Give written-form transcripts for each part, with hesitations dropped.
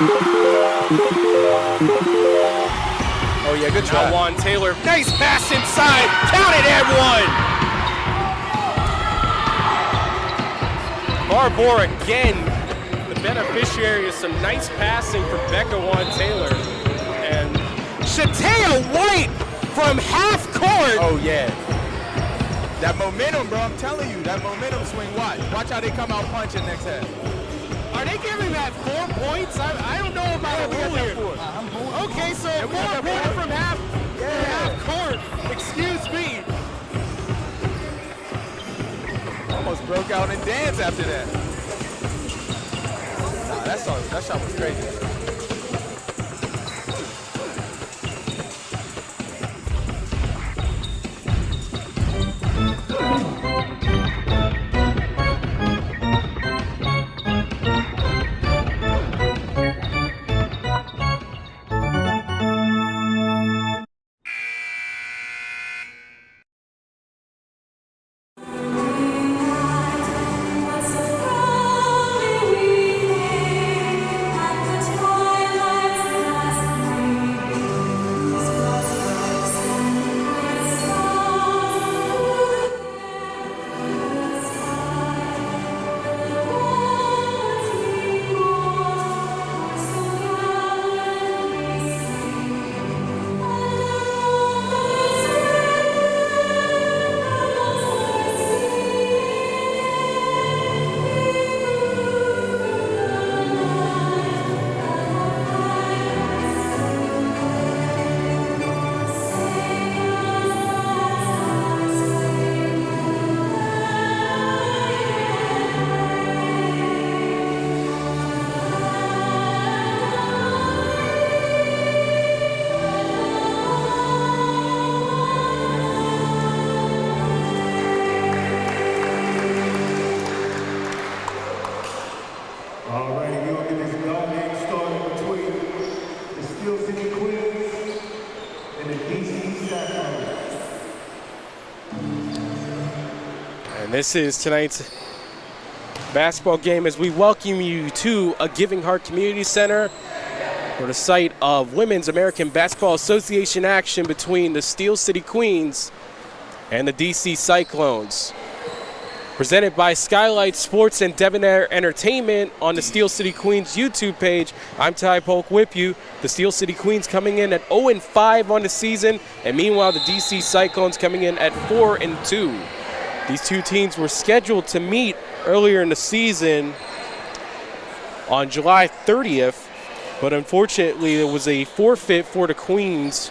Oh, yeah, good try. Now Juan Taylor, nice pass inside, count it and one. Marlboro again, the beneficiary of some nice passing for Becca Juan Taylor. And Shatea White from half court. Oh, yeah. That momentum, bro, I'm telling you, that momentum swing, watch. Watch how they come out punching next half. Are they giving that 4 points? I don't know about it earlier. Okay, so 4 points from half court. Excuse me. Almost broke out and danced after that. Nah, that shot was crazy. And this is tonight's basketball game as we welcome you to a Giving Heart Community Center for the site of Women's American Basketball Association action between the Steel City Queens and the DC Cyclones. Presented by Skylight Sports and Debonair Entertainment on the Steel City Queens YouTube page. I'm Ty Polk with you. The Steel City Queens coming in at 0-5 on the season, and meanwhile the DC Cyclones coming in at 4-2. These two teams were scheduled to meet earlier in the season on July 30th, but unfortunately there was a forfeit for the Queens,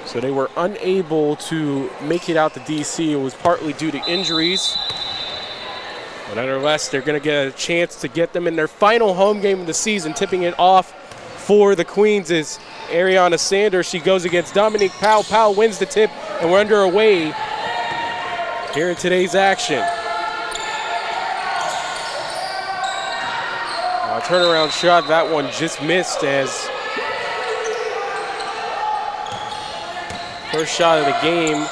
so they were unable to make it out to DC. It was partly due to injuries. But nonetheless, they're going to get a chance to get them in their final home game of the season. Tipping it off for the Queens is Ariana Sanders. She goes against Dominique Powell. Powell wins the tip, and we're underway here in today's action. Turnaround shot, that one just missed as first shot of the game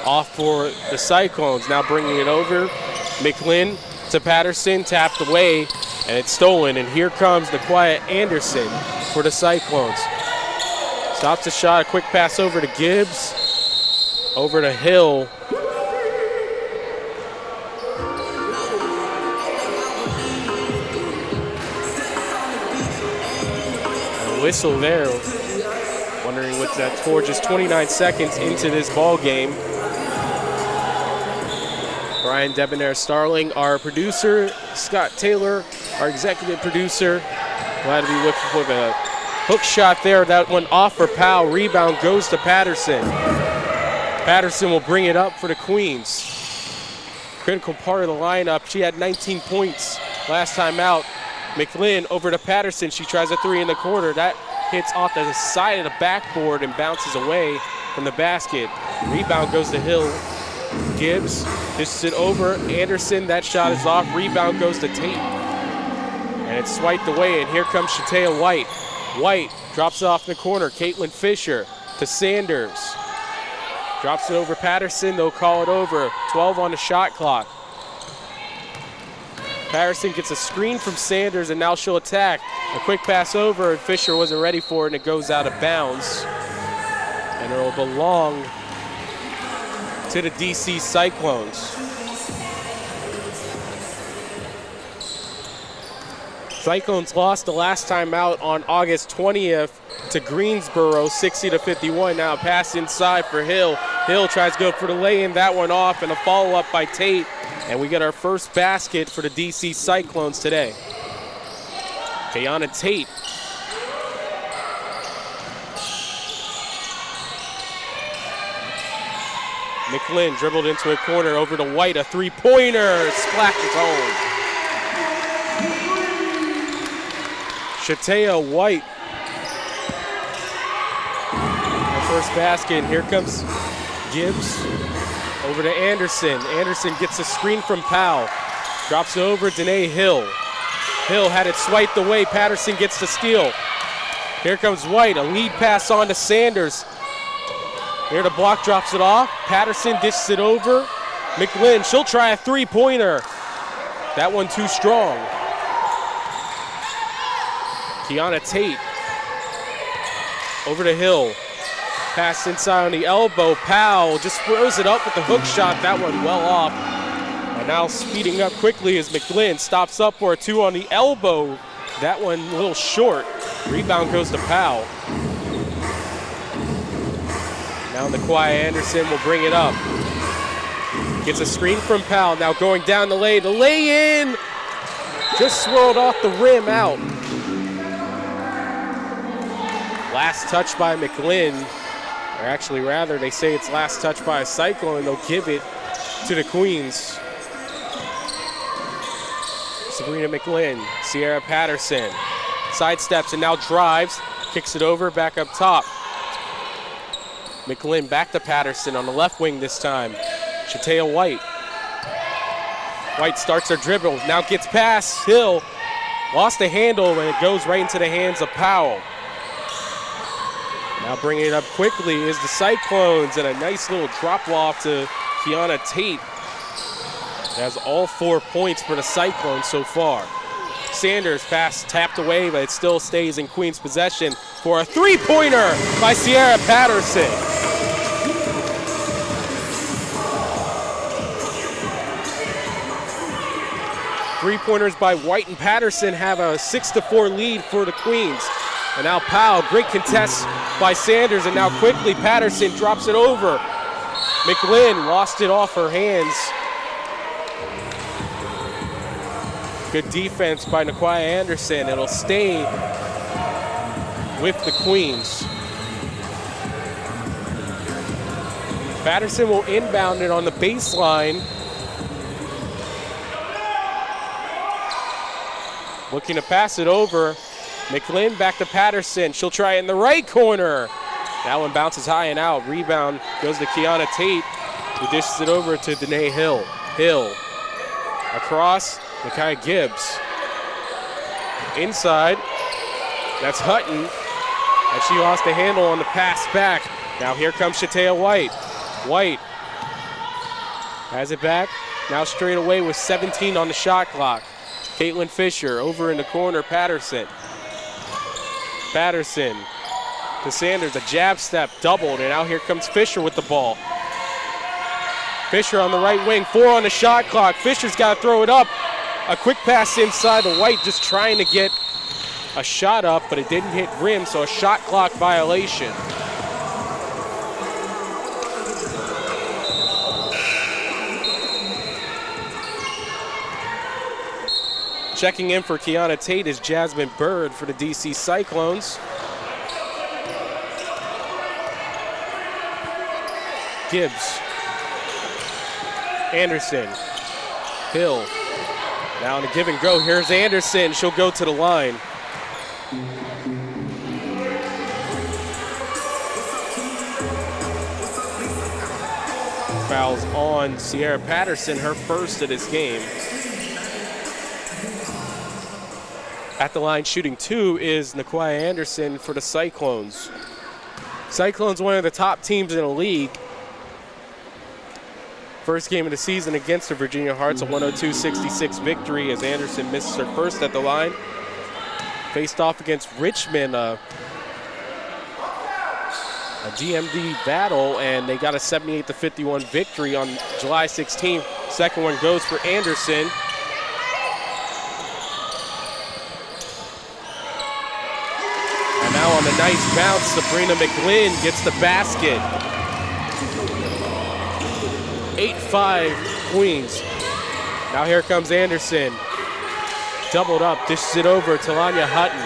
off for the Cyclones. Now bringing it over, McLean to Patterson, tapped away, and it's stolen. And here comes the quiet Anderson for the Cyclones. Stops the shot, a quick pass over to Gibbs, over to Hill. Whistle there. Wondering what's that score, just 29 seconds into this ball game. Brian Debonair Starling, our producer, Scott Taylor, our executive producer. Glad to be with you for the hook shot there. That one off for Powell. Rebound goes to Patterson. Patterson will bring it up for the Queens. Critical part of the lineup. She had 19 points last time out. McLean over to Patterson. She tries a three in the corner. That hits off the side of the backboard and bounces away from the basket. Rebound goes to Hill. Gibbs dishes it over. Anderson, that shot is off. Rebound goes to Tate. And it's swiped away, and here comes Shatea White. White drops it off in the corner. Caitlin Fisher to Sanders. Drops it over Patterson. They'll call it over. 12 on the shot clock. Patterson gets a screen from Sanders, and now she'll attack. A quick pass over, and Fisher wasn't ready for it, and it goes out of bounds. And it'll belong to the DC Cyclones. Cyclones lost the last time out on August 20th to Greensboro, 60-51. Now a pass inside for Hill. Hill tries to go for the lay-in, that one off, and a follow-up by Tate. And we get our first basket for the DC Cyclones today. Kiana Tate. McLean dribbled into a corner over to White, a three-pointer, splashes home. Shatea White. Our first basket, and here comes Gibbs over to Anderson. Anderson gets a screen from Powell. Drops it over Danae Hill. Hill had it swiped away. Patterson gets the steal. Here comes White, a lead pass on to Sanders. Here the block drops it off. Patterson dishes it over. McLean, she'll try a three-pointer. That one too strong. Kiana Tate over to Hill. Pass inside on the elbow. Powell just throws it up with the hook shot. That one well off. And now speeding up quickly as McLean stops up for a two on the elbow. That one a little short. Rebound goes to Powell. Now Naquai Anderson will bring it up. Gets a screen from Powell. Now going down the lane. The lay-in just swirled off the rim out. Last touch by McLean, or actually rather they say it's last touch by a Cyclone, and they'll give it to the Queens. Sabrina McLean, Sierra Patterson, sidesteps and now drives, kicks it over, back up top. McLean back to Patterson on the left wing this time. Shatea White. White starts her dribble, now gets past Hill, lost the handle, and it goes right into the hands of Powell. Now bringing it up quickly is the Cyclones, and a nice little drop-off to Kiana Tate. Has all 4 points for the Cyclones so far. Sanders pass tapped away, but it still stays in Queens' possession for a three-pointer by Sierra Patterson. Three-pointers by White and Patterson have a 6-4 lead for the Queens. And now Powell, great contest by Sanders, and now quickly Patterson drops it over. McLean lost it off her hands. Good defense by Naquai Anderson. It'll stay with the Queens. Patterson will inbound it on the baseline. Looking to pass it over. McLean back to Patterson. She'll try it in the right corner. That one bounces high and out. Rebound goes to Kiana Tate, who dishes it over to Danae Hill. Hill across, Nakai Gibbs. Inside, that's Hutton. And she lost the handle on the pass back. Now here comes Shatea White. White has it back. Now straight away with 17 on the shot clock. Caitlin Fisher over in the corner, Patterson. Patterson to Sanders, a jab step, doubled, and now here comes Fisher with the ball. Fisher on the right wing, 4 on the shot clock. Fisher's got to throw it up. A quick pass inside to White, just trying to get a shot up, but it didn't hit rim, so a shot clock violation. Checking in for Kiana Tate is Jasmine Bird for the DC Cyclones. Gibbs. Anderson. Hill. Now on a give and go. Here's Anderson. She'll go to the line. Fouls on Sierra Patterson, her first of this game. At the line shooting 2 is Naquai Anderson for the Cyclones. Cyclones, one of the top teams in the league. First game of the season against the Virginia Hearts, a 102-66 victory as Anderson misses her first at the line. Faced off against Richmond, a GMD battle, and they got a 78-51 victory on July 16th. Second one goes for Anderson. And now on a nice bounce, Sabrina McGlynn gets the basket. 8-5 Queens. Now here comes Anderson. Doubled up, dishes it over to Lanya Hutton.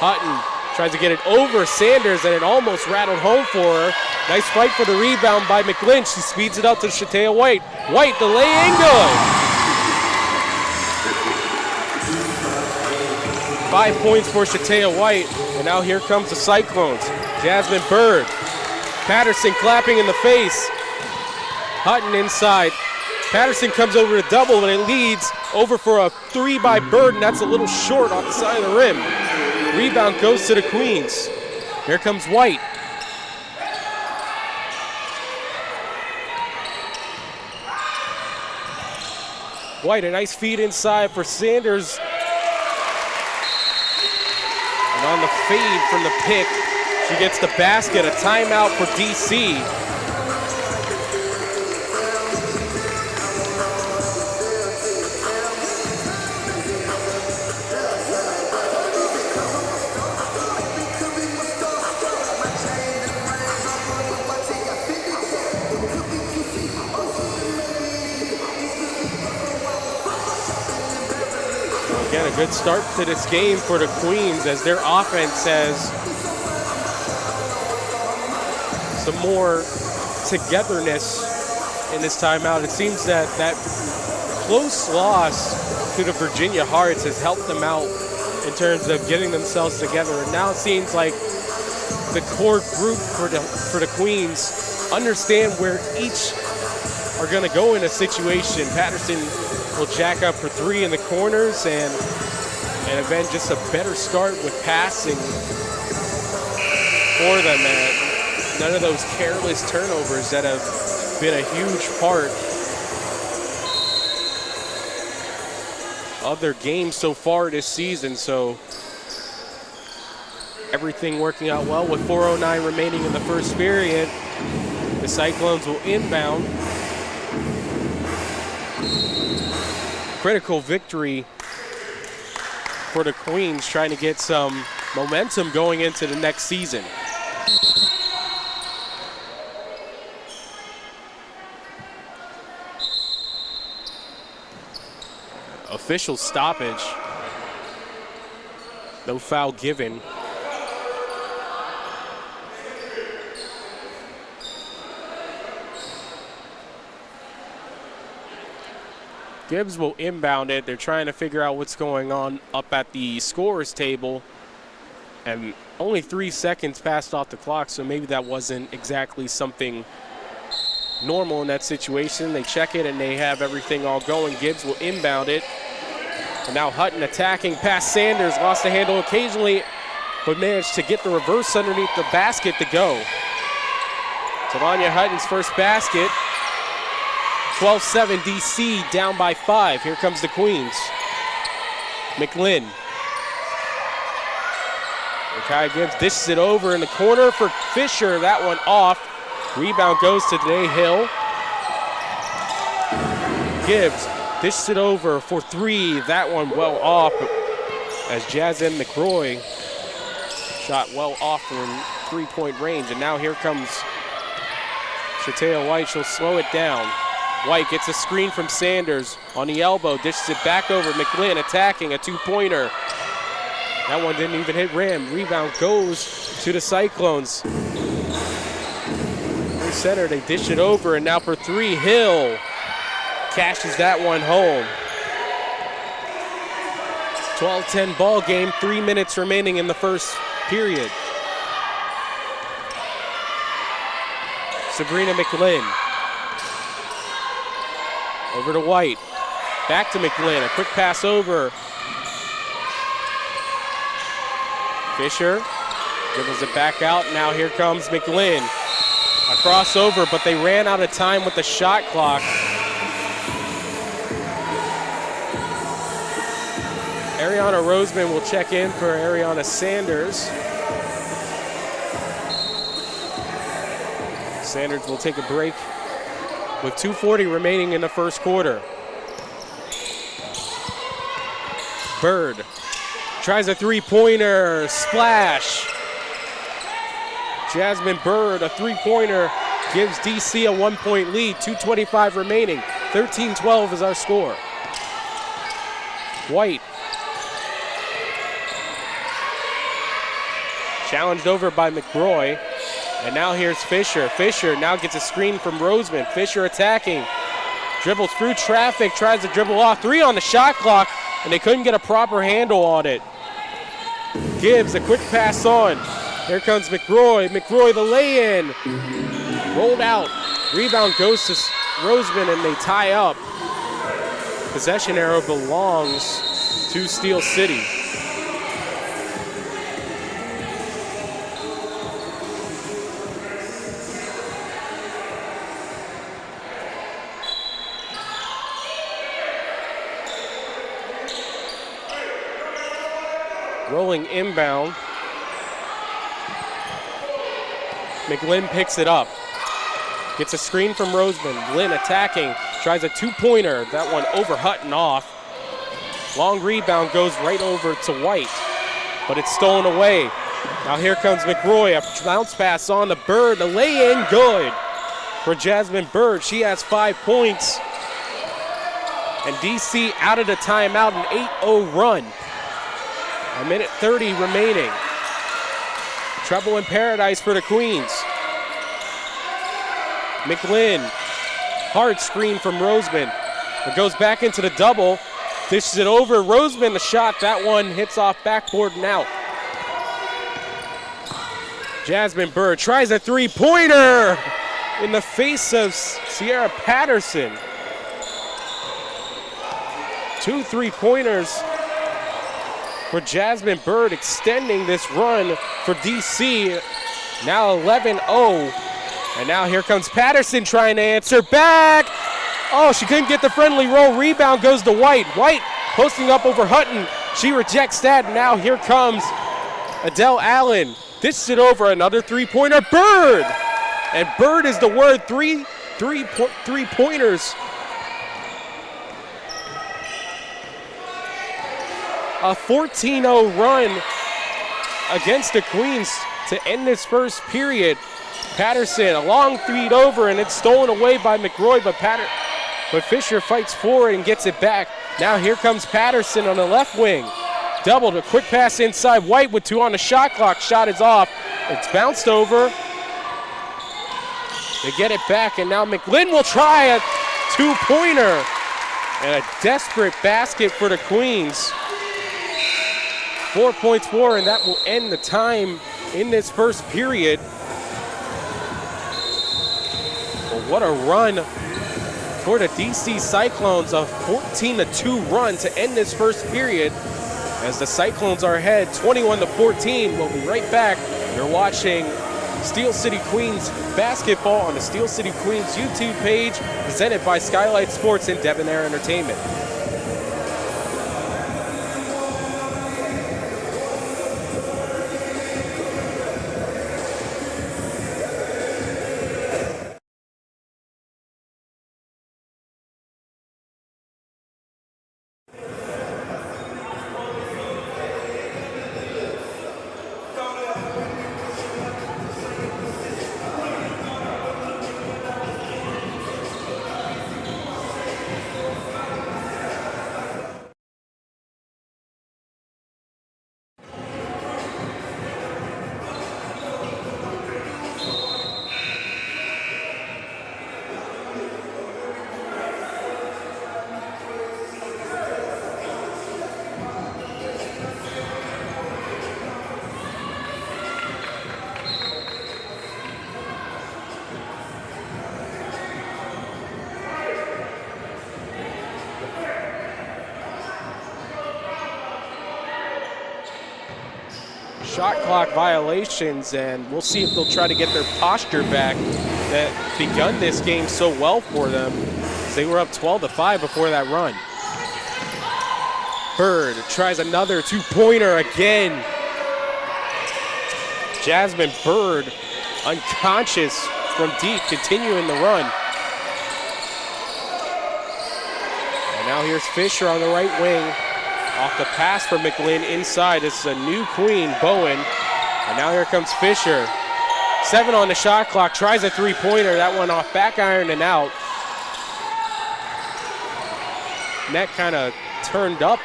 Hutton tries to get it over Sanders, and it almost rattled home for her. Nice fight for the rebound by McGlynn. She speeds it up to Shatea White. White, the lay-in good. 5 points for Shatea White. And now here comes the Cyclones. Jasmine Bird. Patterson clapping in the face. Hutton inside. Patterson comes over to double, and it leads over for a three by Bird, and that's a little short off the side of the rim. Rebound goes to the Queens. Here comes White. White, a nice feed inside for Sanders. And on the fade from the pick, she gets the basket. A timeout for DC. Again, a good start to this game for the Queens as their offense has some more togetherness in this timeout. It seems that that close loss to the Virginia Hearts has helped them out in terms of getting themselves together. And now it seems like the core group for the Queens understand where each are going to go in a situation. Patterson will jack up for three in the corners, and then just a better start with passing for them. And none of those careless turnovers that have been a huge part of their game so far this season. So everything working out well with 4:09 remaining in the first period. The Cyclones will inbound. Critical victory for the Queens, trying to get some momentum going into the next season. Official stoppage. No foul given. Gibbs will inbound it. They're trying to figure out what's going on up at the scorer's table. And only 3 seconds passed off the clock, so maybe that wasn't exactly something normal in that situation. They check it, and they have everything all going. Gibbs will inbound it. And now Hutton attacking past Sanders. Lost the handle occasionally, but managed to get the reverse underneath the basket to go. Tavania Hutton's first basket. 12-7 DC, down by 5. Here comes the Queens. McGlynn. Kai Gibbs dishes it over in the corner for Fisher. That one off. Rebound goes to Danae Hill. Gibbs dishes it over for 3. That one well off as Jazzen McRoy shot well off from 3-point range. And now here comes Shatea White. She'll slow it down. White gets a screen from Sanders on the elbow, dishes it back over. McGlynn attacking a 2-pointer. That one didn't even hit rim. Rebound goes to the Cyclones. In center, they dish it over, and now for 3, Hill cashes that one home. 12-10 ball game, 3 minutes remaining in the first period. Sabrina McGlynn. Over to White. Back to McGlynn. A quick pass over. Fisher dribbles it back out. Now here comes McGlynn. A crossover, but they ran out of time with the shot clock. Ariana Roseman will check in for Ariana Sanders. Sanders will take a break with 2:40 remaining in the first quarter. Bird tries a three-pointer, splash. Jasmine Bird, a three-pointer, gives DC a 1-point lead, 2:25 remaining. 13-12 is our score. White. Challenged over by McBroy. And now here's Fisher. Fisher now gets a screen from Roseman. Fisher attacking. Dribbles through traffic, tries to dribble off. 3 on the shot clock, and they couldn't get a proper handle on it. Gibbs, a quick pass on. Here comes McBroy. McBroy, the lay-in. Rolled out. Rebound goes to Roseman, and they tie up. Possession arrow belongs to Steel City. Rolling inbound. McLynn picks it up. Gets a screen from Roseman. Lynn attacking. Tries a two-pointer. That one over Hutton off. Long rebound goes right over to White. But it's stolen away. Now here comes McRoy. A bounce pass on the Bird. The lay-in good for Jasmine Bird. She has 5 points. And DC out of the timeout, an 8-0 run. A minute 30 remaining. Trouble in paradise for the Queens. McLynn, hard screen from Roseman. It goes back into the double. Dishes it over. Roseman, the shot. That one hits off backboard and out. Jasmine Bird tries a three-pointer in the face of Sierra Patterson. 2 3-pointers for Jasmine Bird, extending this run for DC. Now 11-0. And now here comes Patterson trying to answer back. Oh, she couldn't get the friendly roll. Rebound goes to White. White posting up over Hutton. She rejects that. Now here comes Adele Allen. Dishes it over, another three-pointer. Bird! And Bird is the word. Three pointers. A 14-0 run against the Queens to end this first period. Patterson, a long feed over, and it's stolen away by McRoy, but Fisher fights forward and gets it back. Now here comes Patterson on the left wing. Doubled, a quick pass inside. White with 2 on the shot clock. Shot is off. It's bounced over. They get it back, and now McLynn will try a two-pointer. And a desperate basket for the Queens. 4 points for, and that will end the time in this first period. Well, what a run for the DC Cyclones, a 14-2 run to end this first period as the Cyclones are ahead 21-14. We'll be right back. You're watching Steel City Queens basketball on the Steel City Queens YouTube page, presented by Skylight Sports and Debonair Entertainment. Shot clock violations, and we'll see if they'll try to get their posture back that begun this game so well for them, as they were up 12-5 before that run. Bird tries another two-pointer again. Jasmine Bird unconscious from deep, continuing the run. And now here's Fisher on the right wing. Off the pass from McLean inside. This is a new queen, Bowen. And now here comes Fisher. 7 on the shot clock, tries a three-pointer. That one off back iron and out. Net kind of turned up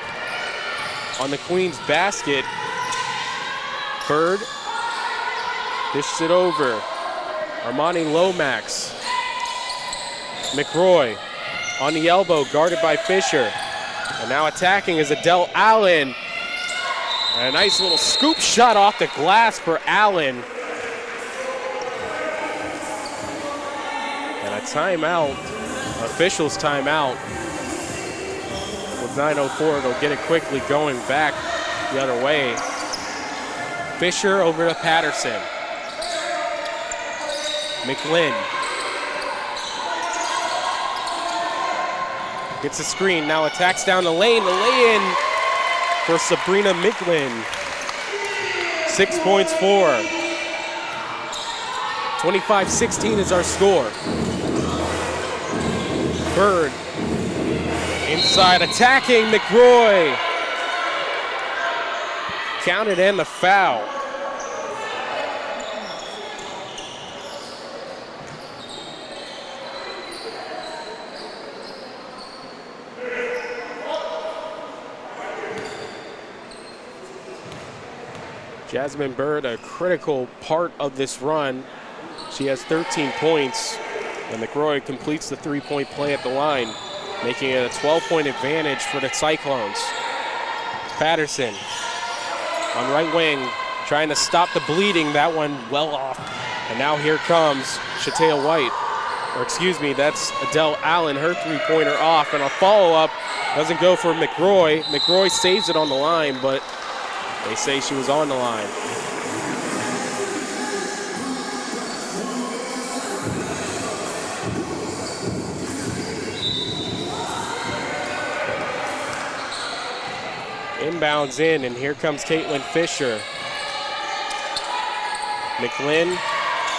on the Queen's basket. Bird dishes it over. Armani Lomax. McRoy on the elbow, guarded by Fisher. And now attacking is Adele Allen. And a nice little scoop shot off the glass for Allen. And a timeout, officials timeout. With 9:04, they'll get it quickly going back the other way. Fisher over to Patterson. McLean. Gets a screen, now attacks down the lane. The lay-in for Sabrina McLean. 6 points for. 25-16 is our score. Bird inside, attacking McRoy. Counted and the foul. Jasmine Bird, a critical part of this run. She has 13 points, and McRoy completes the three-point play at the line, making it a 12-point advantage for the Cyclones. Patterson on right wing, trying to stop the bleeding. That one well off. And now here comes Shatea White. Or excuse me, that's Adele Allen, her three-pointer off. And a follow-up doesn't go for McRoy. McRoy saves it on the line, but they say she was on the line. Inbounds in, and here comes Caitlin Fisher. McLean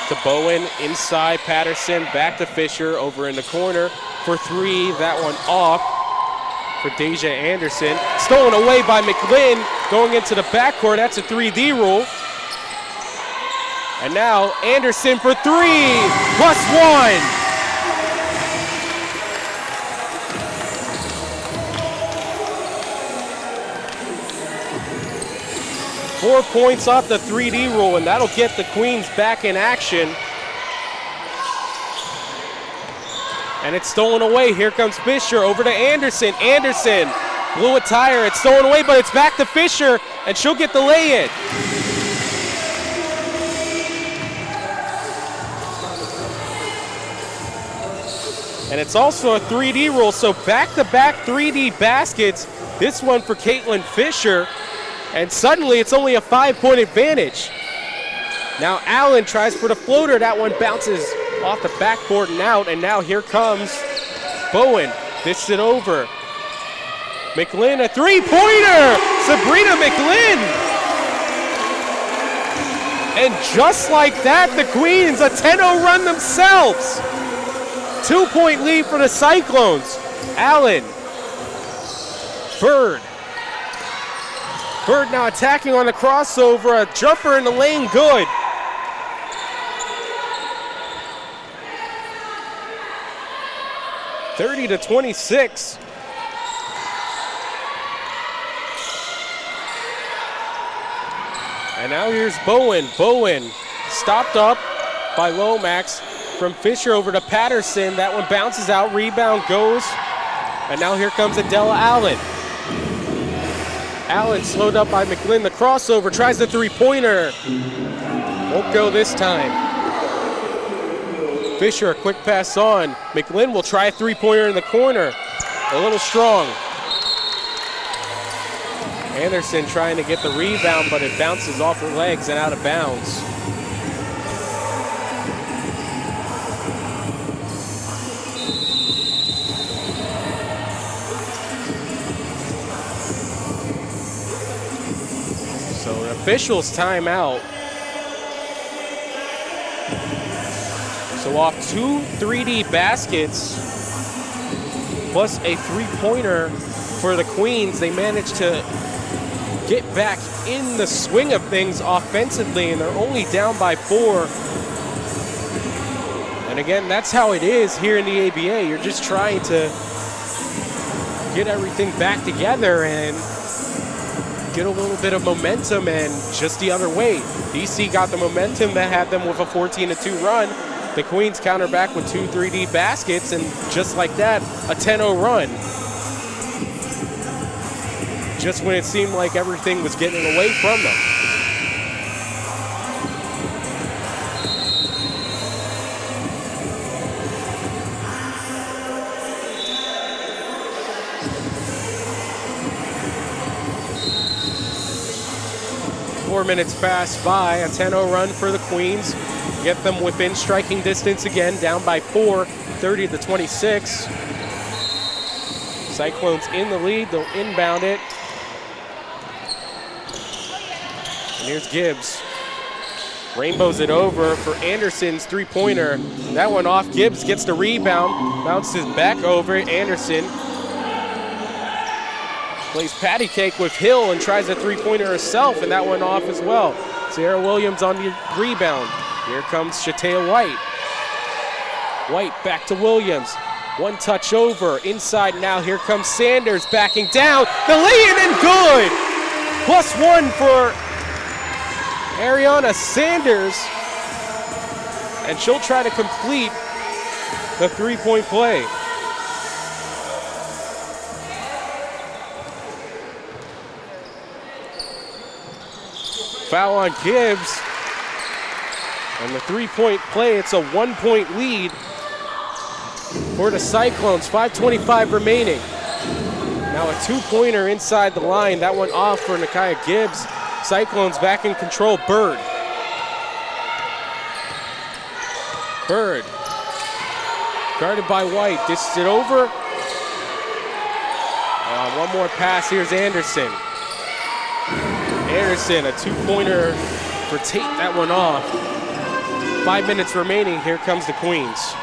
to Bowen, inside Patterson, back to Fisher, over in the corner for three. That one off for Deja Anderson. Stolen away by McLean, going into the backcourt. That's a 3D rule. And now Anderson for three, +1. 4 points off the 3D rule, and that'll get the Queens back in action. And it's stolen away. Here comes Fisher over to Anderson. Anderson blew a tire. It's stolen away, but it's back to Fisher, and she'll get the lay-in. And it's also a 3D rule, so back-to-back 3D baskets. This one for Caitlin Fisher. And suddenly it's only a 5-point advantage. Now Allen tries for the floater. That one bounces off the backboard and out. And now here comes Bowen. Dishes it over. McLean, a three-pointer! Sabrina McLean! And just like that, the Queens, a 10-0 run themselves. 2-point lead for the Cyclones. Allen. Bird. Bird now attacking on the crossover, a jumper in the lane, good. (30-26). And now here's Bowen. Bowen stopped up by Lomax from Fisher over to Patterson. That one bounces out, rebound goes. And now here comes Adela Allen. Allen slowed up by McLean. The crossover, tries the three-pointer. Won't go this time. Fisher, a quick pass on. McLean will try a three-pointer in the corner. A little strong. Anderson trying to get the rebound, but it bounces off her legs and out of bounds. officials timeout. So off 2 3D baskets plus a three-pointer for the Queens, they managed to get back in the swing of things offensively, and they're only down by 4. And again, that's how it is here in the ABA. You're just trying to get everything back together and get a little bit of momentum, and just the other way. DC got the momentum that had them with a 14-2 run. The Queens counter back with 2 3D baskets, and just like that, a 10-0 run. Just when it seemed like everything was getting away from them. Four minutes pass by, a 10-0 run for the Queens. Get them within striking distance again, down by 4, 30-26. Cyclones in the lead, they'll inbound it. And here's Gibbs. Rainbows it over for Anderson's three-pointer. That one off, Gibbs gets the rebound, bounces back over Anderson. Plays patty cake with Hill and tries a three-pointer herself, and that one off as well. Sierra Williams on the rebound. Here comes Shatea White. White back to Williams. One touch over, inside now. Here comes Sanders backing down. The lay-in and good! +1 for Ariana Sanders. And she'll try to complete the three-point play. Foul on Gibbs. And the three-point play, it's a 1-point lead for the Cyclones, 5:25 remaining. Now a two-pointer inside the line, that one off for Nakia Gibbs. Cyclones back in control, Bird. Bird, guarded by White, dishes it over. One more pass, here's Anderson. Anderson, a two-pointer for Tate, that one off. 5 minutes remaining, here comes the Queens.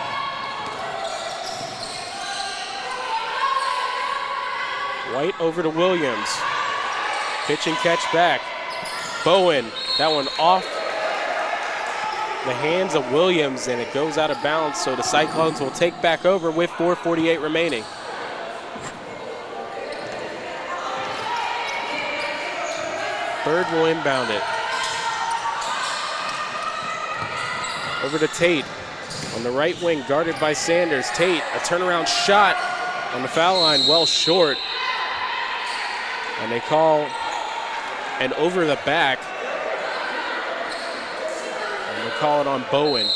White over to Williams. Pitch and catch back. Bowen, that one off the hands of Williams, and it goes out of bounds, so the Cyclones will take back over with 4:48 remaining. Bird will inbound it. Over to Tate on the right wing, guarded by Sanders. Tate, a turnaround shot on the foul line, well short. And they call an over the back. And they call it on Bowen.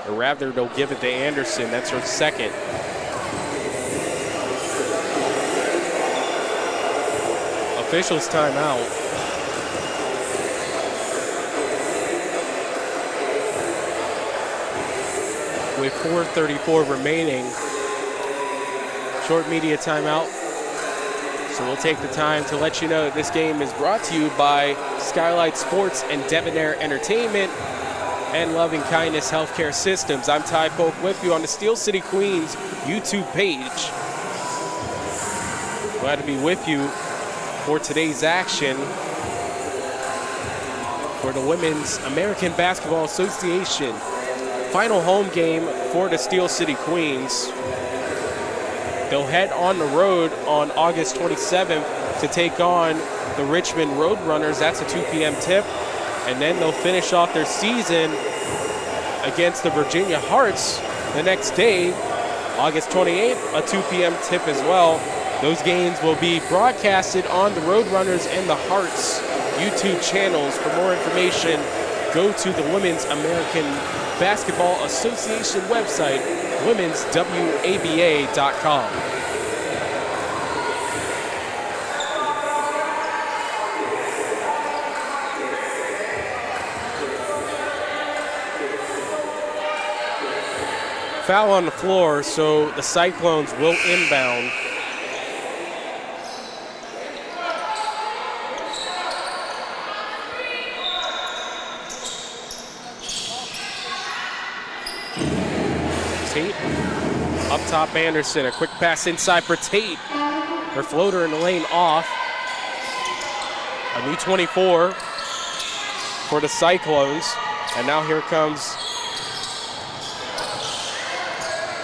Or rather, they'll give it to Anderson. That's her second. Officials timeout. With 4:34 remaining. Short media timeout. So we'll take the time to let you know that this game is brought to you by Skylight Sports and Debonair Entertainment and Loving Kindness Healthcare Systems. I'm Ty Polk with you on the Steel City Queens YouTube page. Glad to be with you for today's action for the Women's American Basketball Association. Final home game for the Steel City Queens. They'll head on the road on August 27th to take on the Richmond Roadrunners. That's a 2 p.m. tip. And then they'll finish off their season against the Virginia Hearts the next day, August 28th, a 2 p.m. tip as well. Those games will be broadcasted on the Roadrunners and the Hearts YouTube channels. For more information, go to the Women's American Basketball Association website, womenswaba.com. Foul on the floor, so the Cyclones will inbound. Tate. Up top, Anderson. A quick pass inside for Tate. Her floater in the lane off. A new 24 for the Cyclones. And now here comes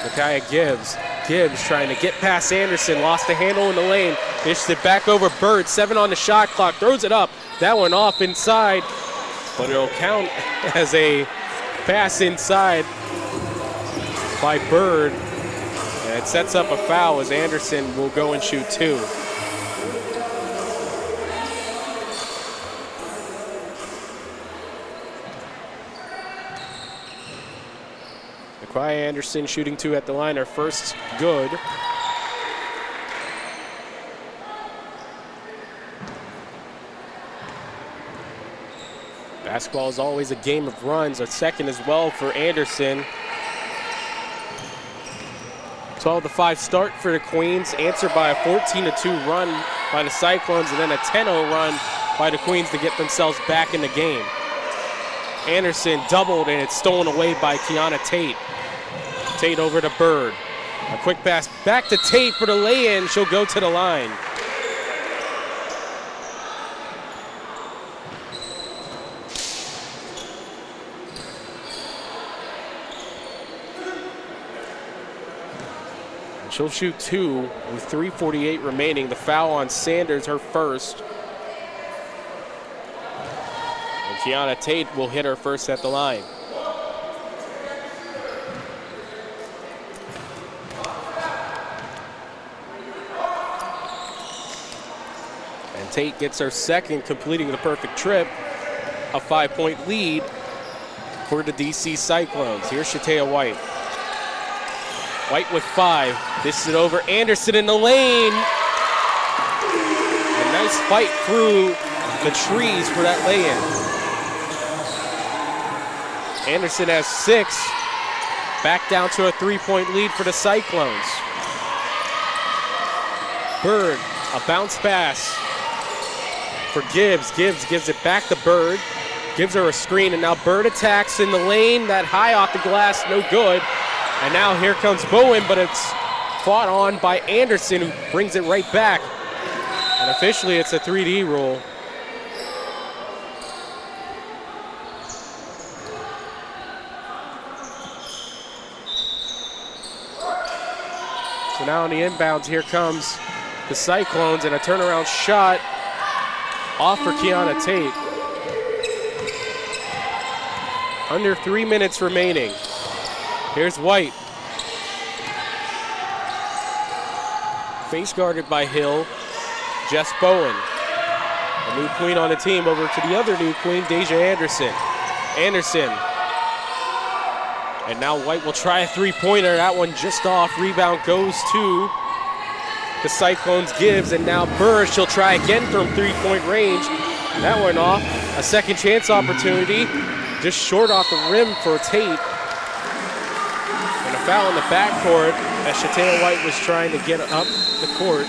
Micaiah Gibbs. Gibbs trying to get past Anderson. Lost the handle in the lane. Dished it back over Bird. 7 on the shot clock. Throws it up. That one off inside. But it'll count as a pass inside by Bird. And it sets up a foul as Anderson will go and shoot 2. Micaiah Anderson shooting 2 at the line. Her first good. Basketball is always a game of runs. A second as well for Anderson. 12-5 start for the Queens, answered by a 14-2 run by the Cyclones, and then a 10-0 run by the Queens to get themselves back in the game. Anderson doubled, and it's stolen away by Kiana Tate. Tate over to Bird. A quick pass back to Tate for the lay-in. She'll go to the line. She'll shoot 2 with 3:48 remaining. The foul on Sanders, her first. And Kiana Tate will hit her first at the line. And Tate gets her second, completing the perfect trip. A 5-point lead for the DC Cyclones. Here's Shatea White. White with 5, dishes it over, Anderson in the lane. A nice fight through the trees for that lay-in. Anderson has 6, back down to a 3-point lead for the Cyclones. Bird, a bounce pass for Gibbs. Gibbs gives it back to Bird, gives her a screen, and now Bird attacks in the lane. That high off the glass, no good. And now here comes Bowen, but it's fought on by Anderson, who brings it right back. And officially, it's a 3D rule. So now on the inbounds, here comes the Cyclones, and a turnaround shot off for Kiana Tate. Under 3 minutes remaining. Here's White. Face guarded by Hill. Jess Bowen. A new queen on the team. Over to the other new queen, Deja Anderson. Anderson. And now White will try a 3-pointer. That one just off. Rebound goes to the Cyclones. Gibbs, and now Bird. She'll try again from 3-point range. That one off. A second chance opportunity. Just short off the rim for Tate. And a foul in the backcourt as Shatea White was trying to get up the court.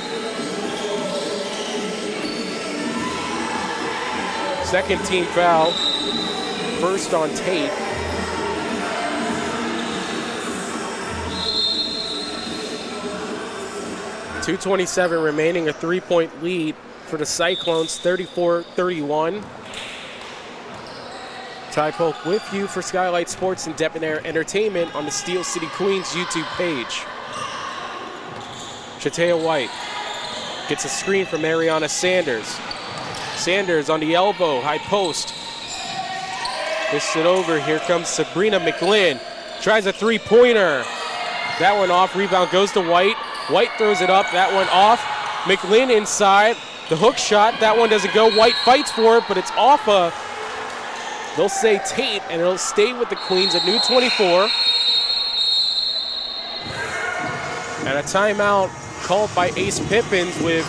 Second team foul. First on Tate. .227 remaining, a 3-point lead for the Cyclones, 34-31. Ty Polk with you for Skylight Sports and Debonair Entertainment on the Steel City Queens YouTube page. Shatea White gets a screen from Mariana Sanders. Sanders on the elbow, high post. Push it over, here comes Sabrina McGlynn. Tries a 3-pointer. That one off, rebound goes to White. White throws it up, that one off. McGlynn inside, the hook shot, that one doesn't go. White fights for it, but it's off a, they'll say Tate, and it'll stay with the Queens, a new 24. And a timeout called by Ace Pippins with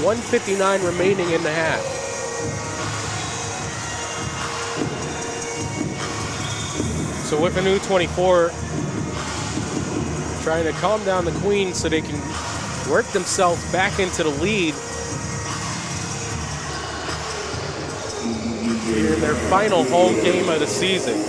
1:59 remaining in the half. So with a new 24, trying to calm down the Queens so they can work themselves back into the lead. Here in their final home game of the season.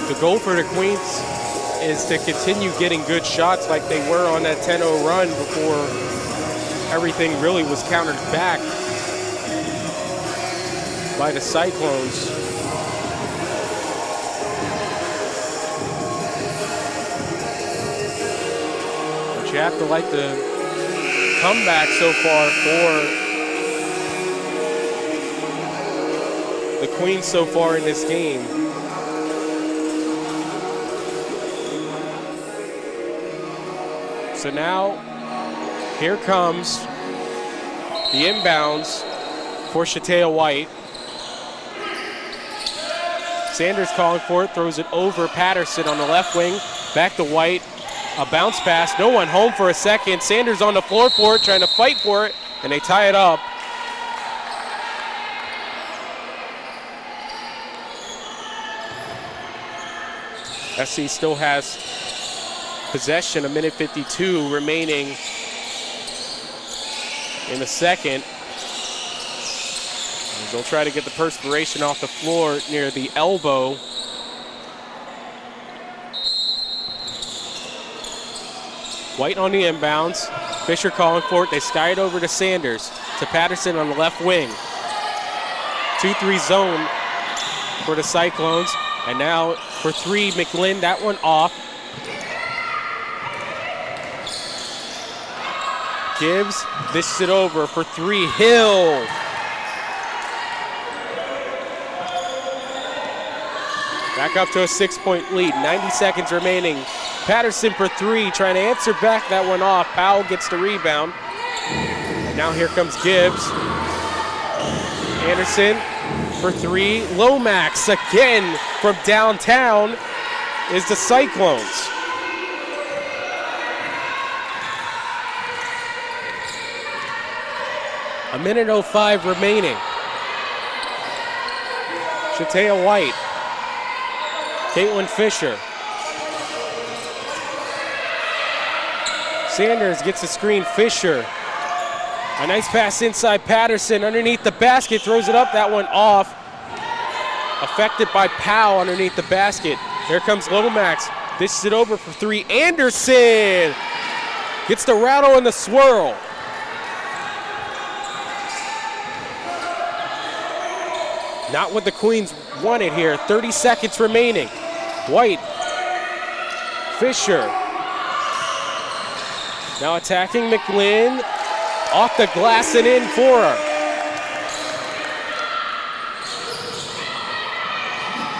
The goal for the Queens is to continue getting good shots like they were on that 10-0 run before everything really was countered back by the Cyclones. But you have to like the comeback so far for the Queens so far in this game. So now, here comes the inbounds for Shatea White. Sanders calling for it, throws it over Patterson on the left wing. Back to White, a bounce pass, no one home for a second. Sanders on the floor for it, trying to fight for it, and they tie it up. SC still has possession, 1:52 remaining in the second. They'll try to get the perspiration off the floor near the elbow. White on the inbounds. Fisher calling for it. They sky it over to Sanders. To Patterson on the left wing. 2-3 zone for the Cyclones. And now for three, McLean, that one off. Gibbs dishes it over for three. Hill. Back up to a 6-point lead. 90 seconds remaining. Patterson for three, trying to answer back. That one off. Powell gets the rebound. And now here comes Gibbs. Anderson for three. Lomax again from downtown is the Cyclones. A minute 05 remaining. Shatea White. Caitlin Fisher. Sanders gets the screen. Fisher. A nice pass inside Patterson underneath the basket. Throws it up. That one off. Affected by Powell underneath the basket. Here comes Lomax. Dishes it over for three. Anderson gets the rattle and the swirl. Not what the Queens wanted here. 30 seconds remaining. White. Fisher. Now attacking McLean. Off the glass and in for her.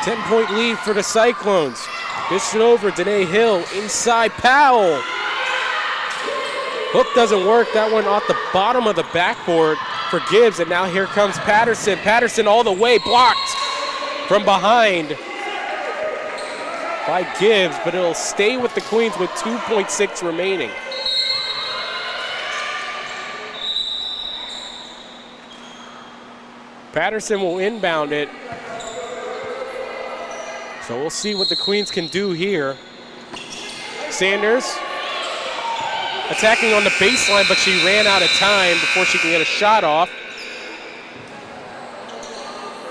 10-point lead for the Cyclones. Dish it over. Danae Hill inside Powell. Hook doesn't work. That one off the bottom of the backboard for Gibbs. And now here comes Patterson. Patterson all the way blocked from behind by Gibbs, but it'll stay with the Queens with 2.6 remaining. Patterson will inbound it. So we'll see what the Queens can do here. Sanders attacking on the baseline, but she ran out of time before she can get a shot off.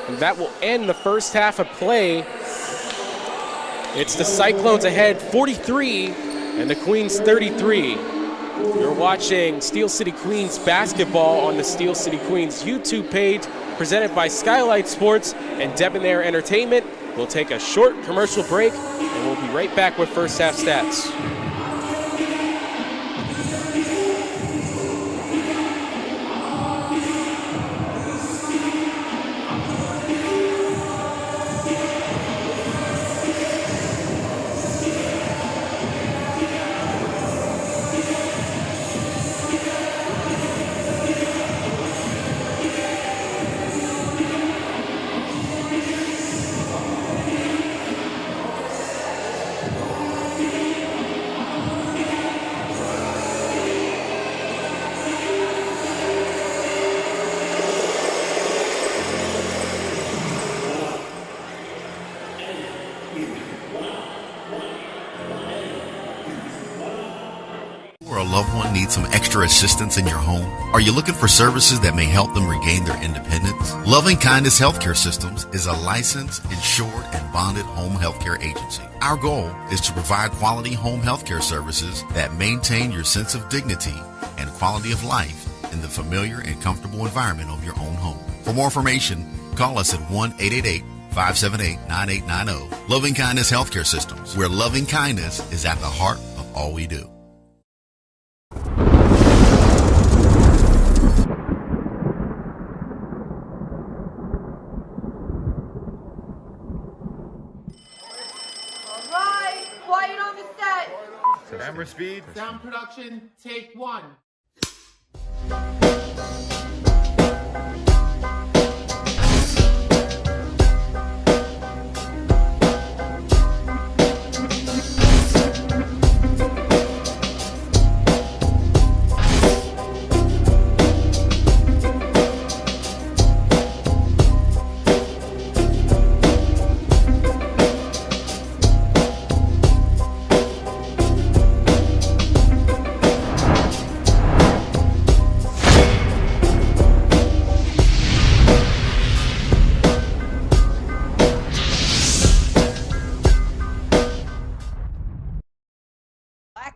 And that will end the first half of play. It's the Cyclones ahead 43 and the Queens 33. You're watching Steel City Queens basketball on the Steel City Queens YouTube page, presented by Skylight Sports and Debonair Entertainment. We'll take a short commercial break and we'll be right back with first half stats. a loved one needs some extra assistance in your home? Are you looking for services that may help them regain their independence? Loving Kindness Healthcare Systems is a licensed, insured, and bonded home healthcare agency. Our goal is to provide quality home healthcare services that maintain your sense of dignity and quality of life in the familiar and comfortable environment of your own home. For more information, call us at 1-888-578-9890. Loving Kindness Healthcare Systems, where loving kindness is at the heart of all we do. All right, quiet on the set. Camera speed. Sound production, take one.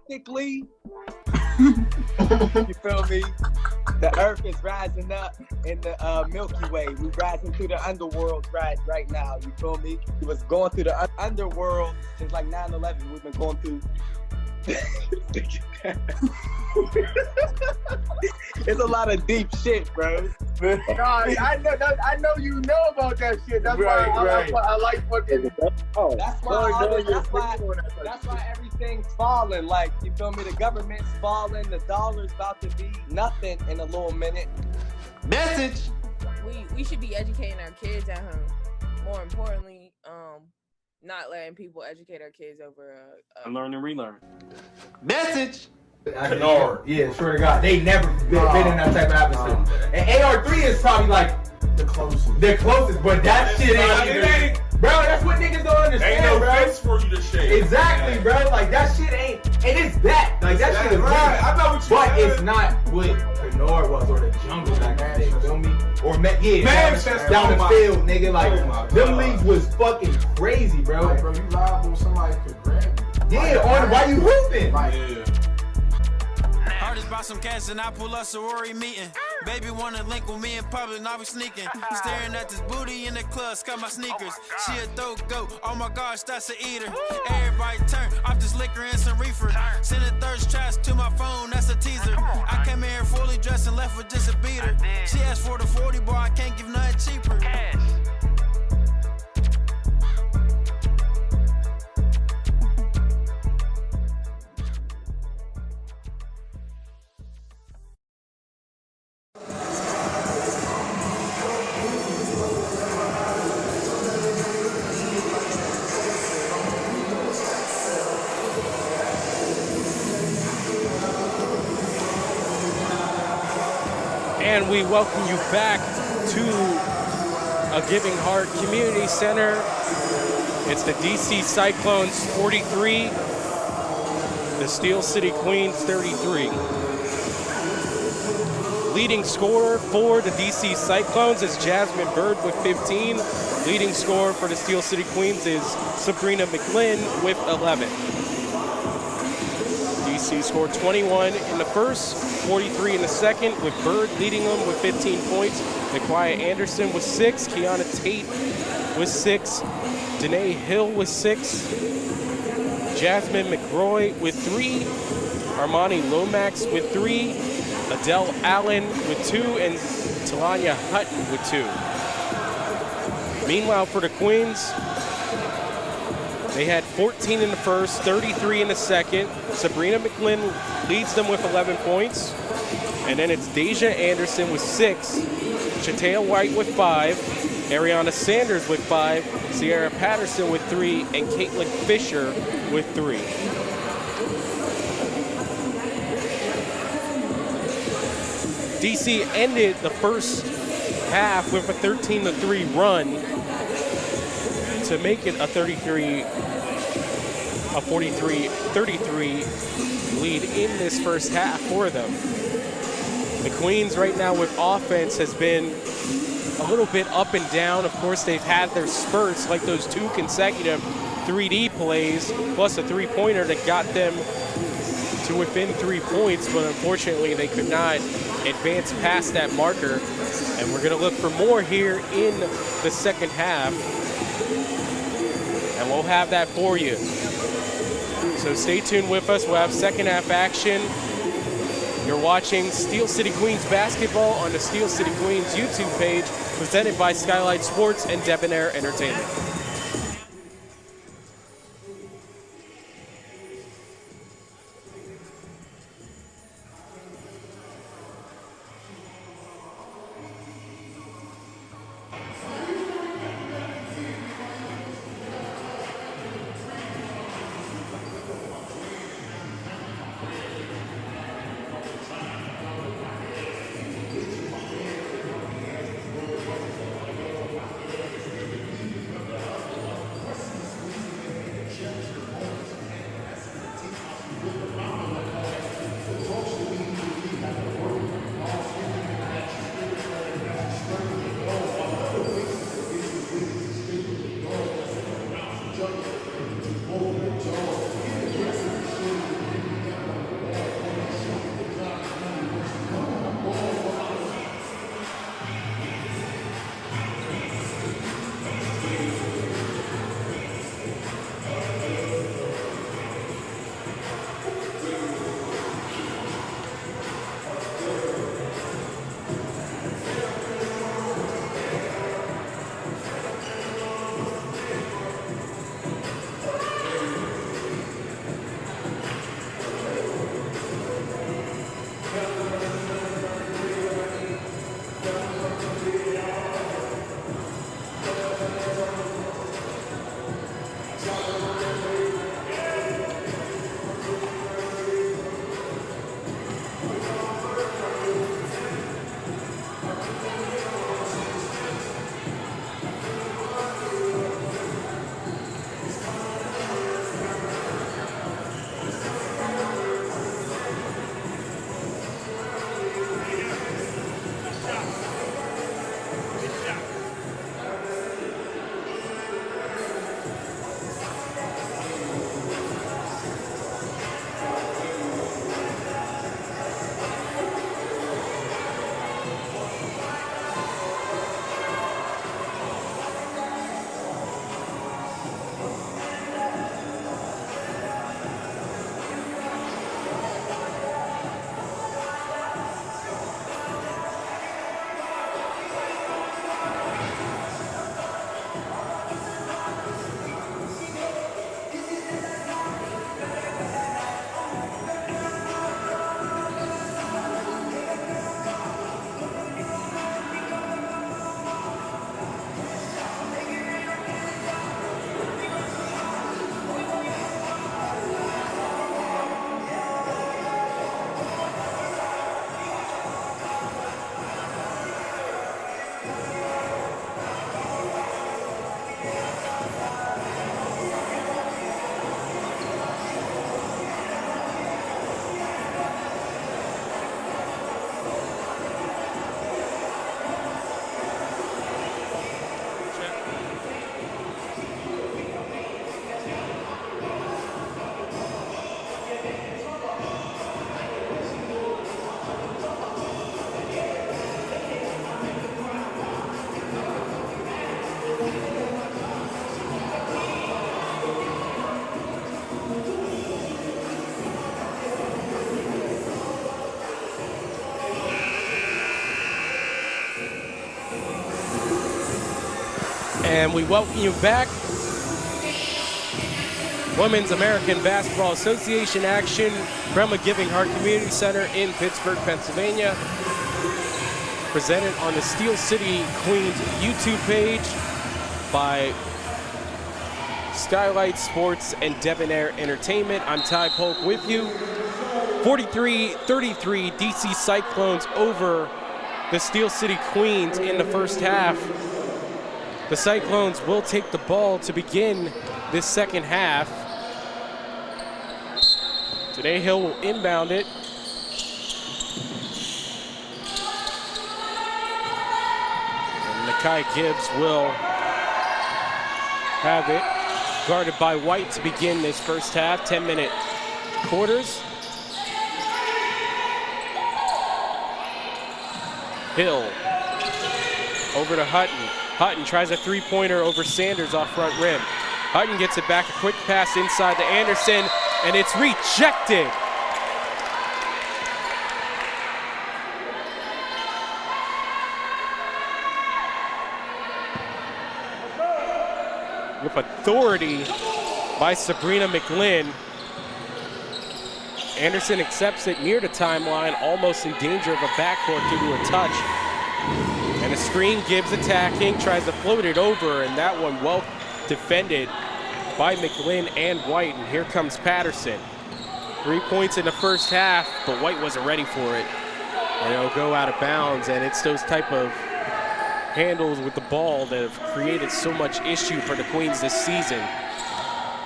Galactically, you feel me? The Earth is rising up in the Milky Way. We're rising through the underworld right now. You feel me? We was going through the underworld since like 9/11. We've been going through. It's a lot of deep shit, bro. I know you know about that shit. That's why I like fucking. Oh, that's why everything's falling. Like, you feel me? The government's falling. The dollar's about to be nothing in a little minute. Message. We should be educating our kids at home. More importantly, not letting people educate our kids over Learn and relearn. Message. Lord, yeah, swear to God, they never been in that type of atmosphere. And AR3 is probably like the closest, but that shit ain't. Bro, that's what niggas don't understand, ain't no bro. fence for you to shake. Exactly, bro. Like that shit ain't, and it's that. Like that shit is right. I know what you but saying. it's not what the Nord was or the jungle back in the day. Feel me? Or down the field, nigga. Like them leagues was fucking crazy, bro. Like, bro, you liable, somebody could grab you. Yeah, why you hooping? Like, Artists bought some cash and I pull up sorority meeting. Baby wanna link with me in public, now we sneaking. Staring at this booty in the club, cut my sneakers. She a throat goat, oh my gosh, that's a eater. Everybody turn, off this liquor and some reefer. Sending thirst traps to my phone, that's a teaser. I came in here fully dressed and left with just a beater. She asked for the 40, boy, I can't give nothing cheaper. And we welcome you back to a Giving Heart Community Center. It's the DC Cyclones 43, the Steel City Queens 33. Leading scorer for the DC Cyclones is Jasmine Bird with 15. Leading scorer for the Steel City Queens is Sabrina McGlynn with 11. DC scored 21 in the first, 43 in the second, with Bird leading them with 15 points. Naquia Anderson with 6, Kiana Tate with 6, Danae Hill with 6, Jasmine McRoy with 3, Armani Lomax with 3, Adele Allen with 2, and Talanya Hutton with 2. Meanwhile, for the Queens, they had 14 in the first, 33 in the second. Sabrina McGlynn leads them with 11 points. And then it's Deja Anderson with 6, Chatea White with 5, Ariana Sanders with 5, Sierra Patterson with 3, and Caitlin Fisher with 3. DC ended the first half with a 13-3 run to make it a 33 a 43-33 lead in this first half for them. The Queens right now with offense has been a little bit up and down. Of course, they've had their spurts like those 2 consecutive 3D plays plus a three-pointer that got them to within 3 points, but unfortunately they could not advance past that marker. And we're gonna look for more here in the second half. And we'll have that for you. So stay tuned with us. We'll have second half action. You're watching Steel City Queens basketball on the Steel City Queens YouTube page, presented by Skylight Sports and Debonair Entertainment. And we welcome you back. Women's American Basketball Association action from a Giving Heart Community Center in Pittsburgh, Pennsylvania. Presented on the Steel City Queens YouTube page by Skylight Sports and Debonair Entertainment. I'm Ty Polk with you. 43-33 DC Cyclones over the Steel City Queens in the first half. The Cyclones will take the ball to begin this second half. Today Hill will inbound it. And Nakai Gibbs will have it. Guarded by White to begin this first half, 10-minute quarters. Hill over to Hutton. Hutton tries a three-pointer over Sanders off front rim. Hutton gets it back, a quick pass inside to Anderson, and it's rejected. With authority by Sabrina McGlynn. Anderson accepts it near the timeline, almost in danger of a backcourt due to a touch. And a screen, Gibbs attacking, tries to float it over, and that one well defended by McGlynn and White. And here comes Patterson. 3 points in the first half, but White wasn't ready for it. And it'll go out of bounds, and it's those type of handles with the ball that have created so much issue for the Queens this season.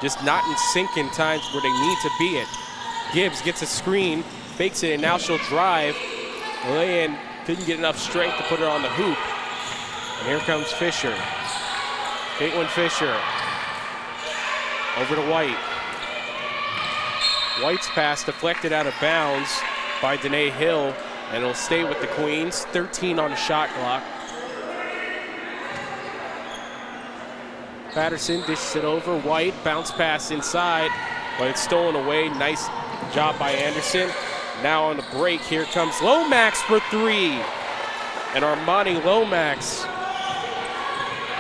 Just not in sync in times where they need to be it. Gibbs gets a screen, fakes it, and now she'll drive. Lay-in, couldn't get enough strength to put her on the hoop. And here comes Fisher. Caitlin Fisher over to White. White's pass deflected out of bounds by Danae Hill, and it'll stay with the Queens. 13 on the shot clock. Patterson dishes it over. White, bounce pass inside, but it's stolen away. Nice job by Anderson. Now on the break, here comes Lomax for three. And Armani Lomax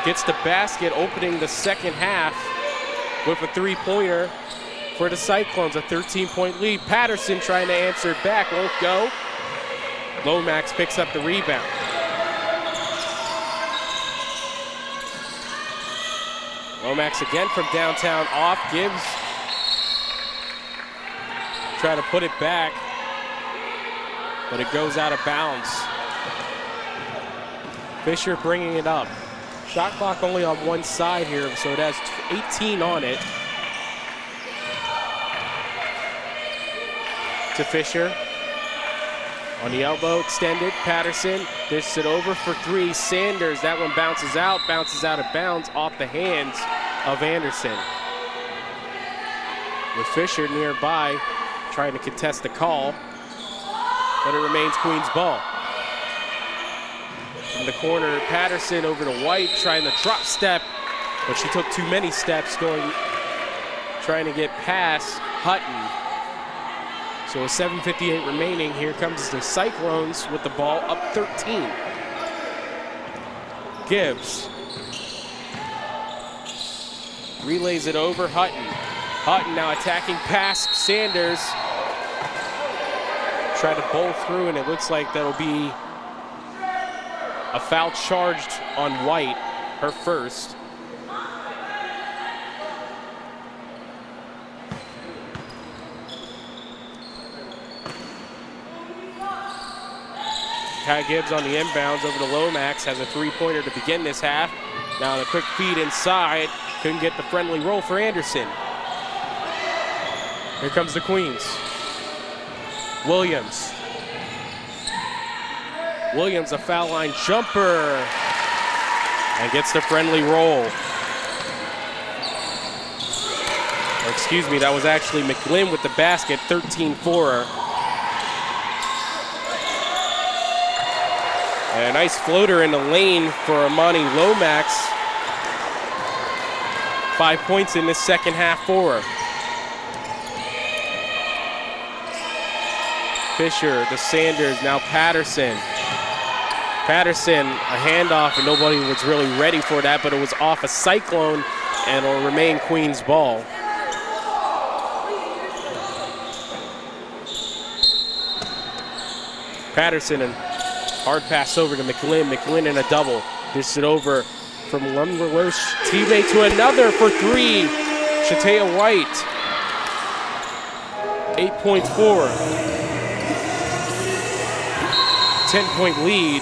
gets the basket, opening the second half with a three-pointer for the Cyclones, a 13-point lead. Patterson trying to answer back, won't go. Lomax picks up the rebound. Lomax again from downtown off. Gibbs try to put it back, but it goes out of bounds. Fisher bringing it up. Shot clock only on one side here, so it has 18 on it. To Fisher. On the elbow, extended. Patterson dishes it over for three. Sanders, that one bounces out of bounds off the hands of Anderson. With Fisher nearby, trying to contest the call, but it remains Queens ball. From the corner, Patterson over to White, trying to drop step, but she took too many steps trying to get past Hutton. So with 7:58 remaining, here comes the Cyclones with the ball up 13. Gibbs relays it over Hutton. Hutton now attacking past Sanders. Try to bowl through, and it looks like that'll be a foul charged on White, her first. Kai Gibbs on the inbounds over to Lomax, has a three-pointer to begin this half. Now the quick feed inside, couldn't get the friendly roll for Anderson. Here comes the Queens. Williams. Williams, a foul line jumper, and gets the friendly roll. Or excuse me, that was actually McGlynn with the basket, 13 for her. And a nice floater in the lane for Armani Lomax. 5 points in this second half for her. Fisher to Sanders, now Patterson. Patterson, a handoff, and nobody was really ready for that, but it was off a Cyclone, and it'll remain Queens ball. Patterson, and hard pass over to McGlynn. McGlynn in a double. Dishes it over from Lumberlosh teammate to another for three. Shatea White. 8 points for her. 10-point lead.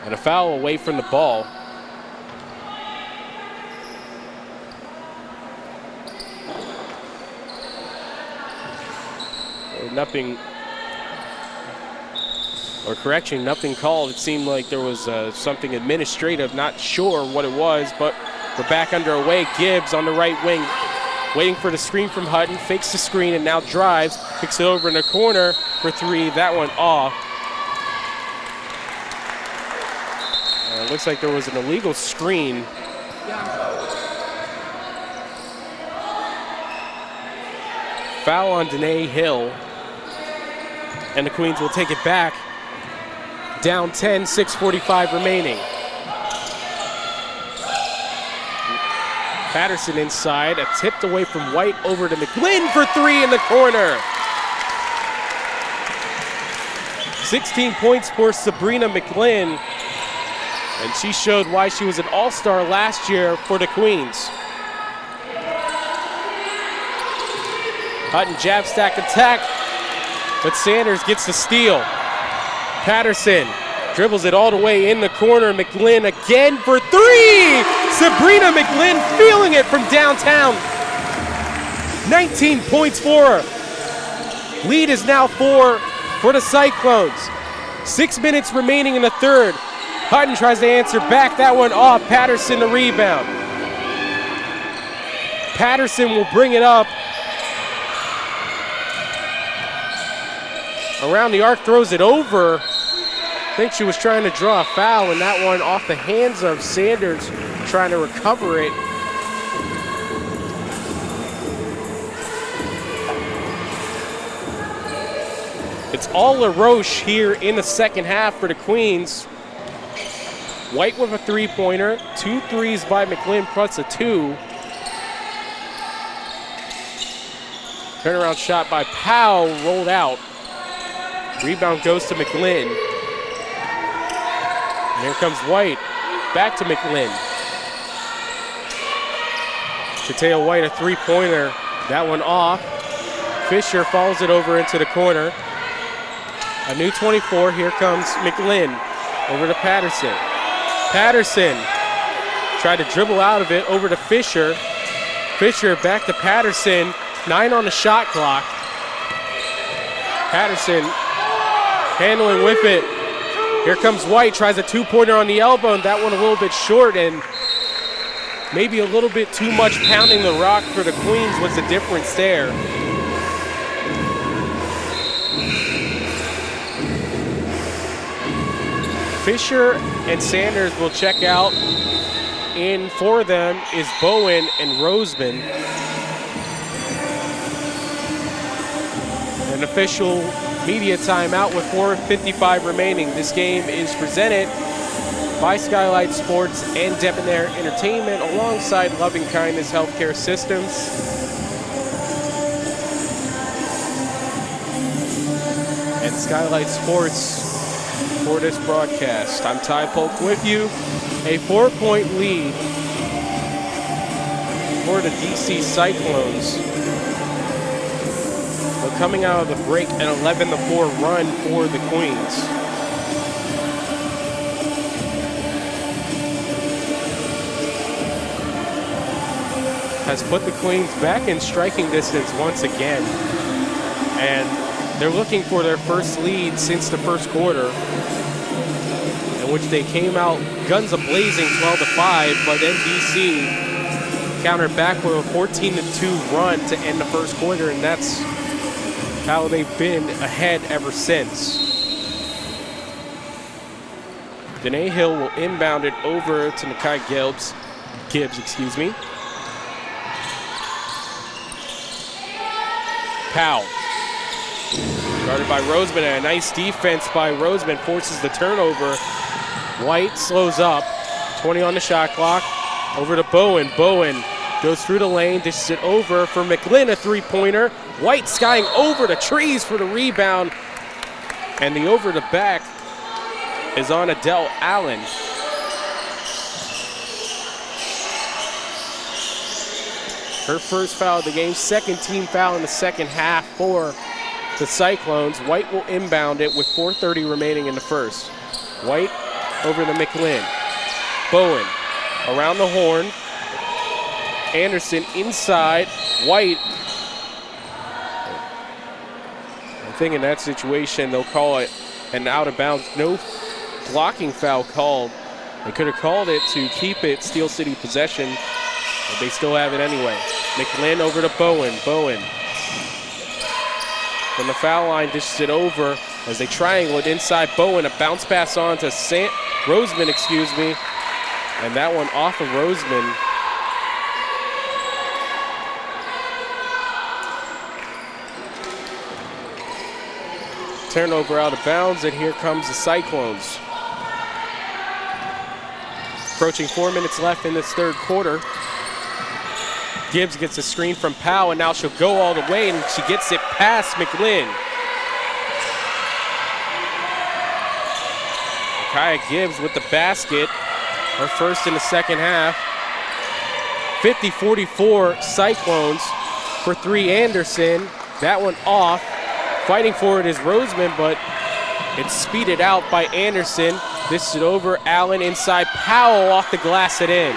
And a foul away from the ball. nothing, or correction, nothing called. It seemed like there was something administrative, not sure what it was, but we're back underway. Gibbs on the right wing, waiting for the screen from Hutton, fakes the screen and now drives, kicks it over in the corner for three. That one off. It looks like there was an illegal screen. Foul on Danae Hill. And the Queens will take it back. Down 10, 6:45 remaining. Patterson inside, a tipped away from White over to McGlynn for three in the corner. 16 points for Sabrina McGlynn. And she showed why she was an all-star last year for the Queens. Hutton jab stack attack, but Sanders gets the steal. Patterson dribbles it all the way in the corner. McGlynn again for three! Sabrina McGlynn feeling it from downtown. 19 points for her. Lead is now 4 for the Cyclones. 6 minutes remaining in the third. Hutton tries to answer back, that one off. Patterson the rebound. Patterson will bring it up. Around the arc, throws it over. I think she was trying to draw a foul, and that one off the hands of Sanders, trying to recover it. It's all LaRoche here in the second half for the Queens. White with a three-pointer, 2 threes by McGlynn plus a 2. Turnaround shot by Powell, rolled out. Rebound goes to McGlynn. And here comes White, back to McGlynn. Shatea White, a three-pointer, that one off. Fisher follows it over into the corner. A new 24, here comes McGlynn, over to Patterson. Patterson tried to dribble out of it, over to Fisher. Fisher back to Patterson, 9 on the shot clock. Patterson handling with it. Here comes White, tries a two-pointer on the elbow, and that one a little bit short, and maybe a little bit too much pounding the rock for the Queens was the difference there. Fisher and Sanders will check out. In for them is Bowen and Roseman. An official media timeout with 4:55 remaining. This game is presented by Skylight Sports and Debonair Entertainment alongside Loving Kindness Healthcare Systems. And Skylight Sports for this broadcast. I'm Ty Polk with you. A 4-point lead for the DC Cyclones. We're coming out of the break, an 11-4 run for the Queens. Has put the Queens back in striking distance once again. And they're looking for their first lead since the first quarter, in which they came out guns a-blazing 12-5, but then DC countered back with a 14-2 run to end the first quarter, and that's how they've been ahead ever since. Danae Hill will inbound it over to Nakai Gibbs. Powell. Guarded by Roseman, and a nice defense by Roseman forces the turnover. White slows up, 20 on the shot clock. Over to Bowen. Bowen goes through the lane, dishes it over for McGlynn, a three-pointer. White skying over the trees for the rebound. And the over the back is on Adele Allen. Her first foul of the game, second team foul in the second half for the Cyclones. White will inbound it with 4:30 remaining in the first. White over to McGlynn. Bowen around the horn. Anderson inside. White think in that situation they'll call it an out of bounds, no blocking foul called. They could have called it to keep it Steel City possession, but they still have it anyway. McLinn over to Bowen. Bowen from the foul line dishes it over as they triangle it inside Bowen. A bounce pass on to Roseman, excuse me. And that one off of Roseman. Turnover out of bounds, and here comes the Cyclones. Approaching 4 minutes left in this third quarter. Gibbs gets a screen from Powell, and now she'll go all the way, and she gets it past McLinn. Kaya Gibbs with the basket, her first in the second half. 50-44 Cyclones. For three, Anderson. That one off. Fighting for it is Roseman, but it's speeded out by Anderson. This is over. Allen inside. Powell off the glass it in.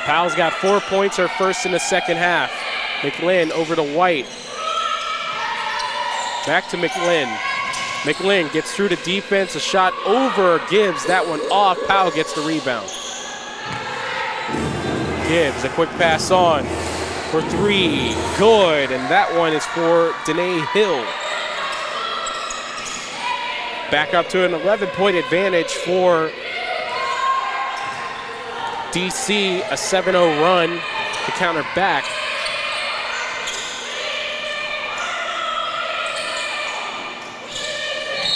Powell's got 4 points, her first in the second half. McLinn over to White. Back to McLinn. McLinn gets through the defense. A shot over Gibbs. That one off. Powell gets the rebound. Gibbs, a quick pass on for three. Good. And that one is for Danae Hill. Back up to an 11-point advantage for DC. A 7-0 run to counter back.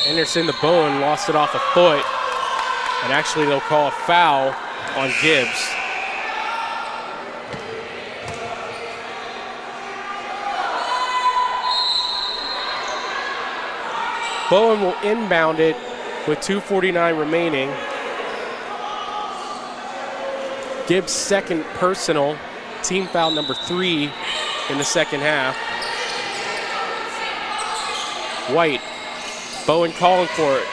Anderson to Bowen, lost it off a foot. And actually they'll call a foul on Gibbs. Bowen will inbound it with 2:49 remaining. Gibbs' second personal, team foul number 3 in the second half. White, Bowen calling for it.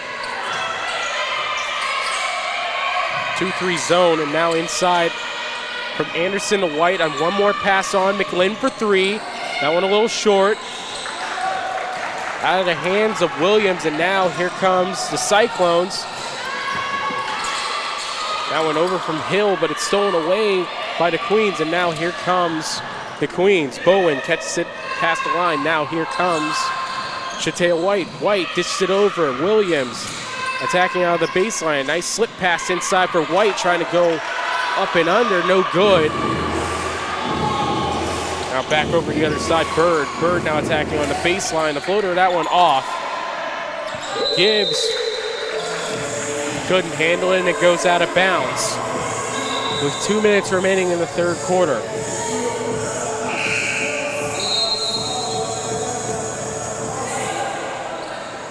2-3 zone, and now inside from Anderson to White on one more pass on. McLinn for three. That one a little short. Out of the hands of Williams, and now here comes the Cyclones. That one over from Hill, but it's stolen away by the Queens, and now here comes the Queens. Bowen catches it past the line. Now here comes Shatea White. White dishes it over. Williams attacking out of the baseline. Nice slip pass inside for White, trying to go up and under. No good. Now back over the other side, Bird. Bird now attacking on the baseline. The floater, that one off. Gibbs couldn't handle it, and it goes out of bounds with 2 minutes remaining in the third quarter.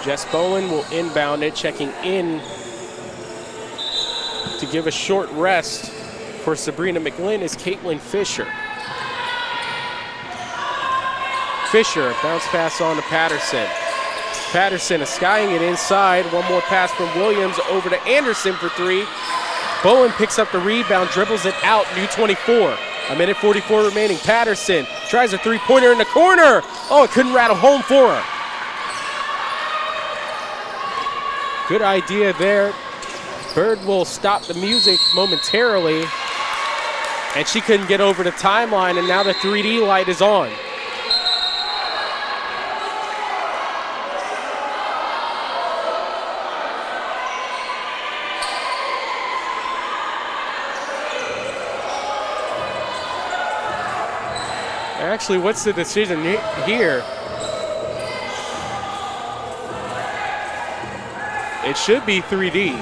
Jess Bowen will inbound it, checking in to give a short rest for Sabrina McLinn is Caitlin Fisher. Fisher, bounce pass on to Patterson. Patterson is skying it inside. One more pass from Williams over to Anderson for three. Bowen picks up the rebound, dribbles it out, new 24. A minute 44 remaining. Patterson tries a three-pointer in the corner. Oh, it couldn't rattle home for her. Good idea there. Bird will stop the music momentarily, and she couldn't get over the timeline, and now the 3D light is on. Actually, what's the decision here? It should be 3D.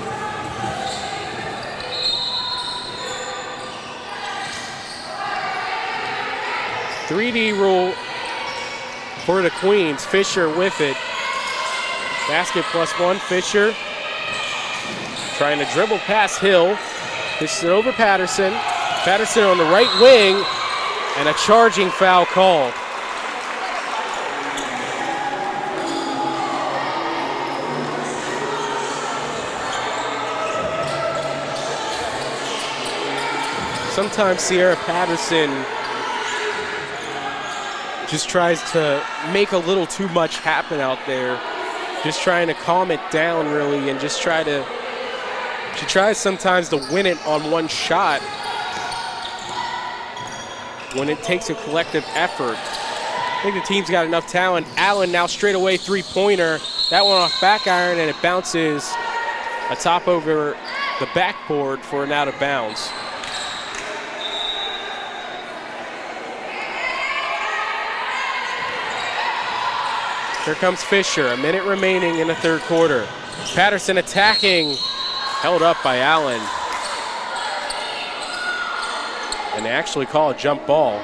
Rule for the Queens. Fisher with it. Basket +1. Fisher trying to dribble past Hill. This is over Patterson. Patterson on the right wing, and a charging foul called. sometimes Sierra Patterson just tries to make a little too much happen out there. Just trying to calm it down, really, and just she tries sometimes to win it on one shot when it takes a collective effort. I think the team's got enough talent. Allen now straight away three-pointer. That one off back iron, and it bounces atop over the backboard for an out of bounds. Here comes Fisher, a minute remaining in the third quarter. Patterson attacking, held up by Allen. And they actually call a jump ball.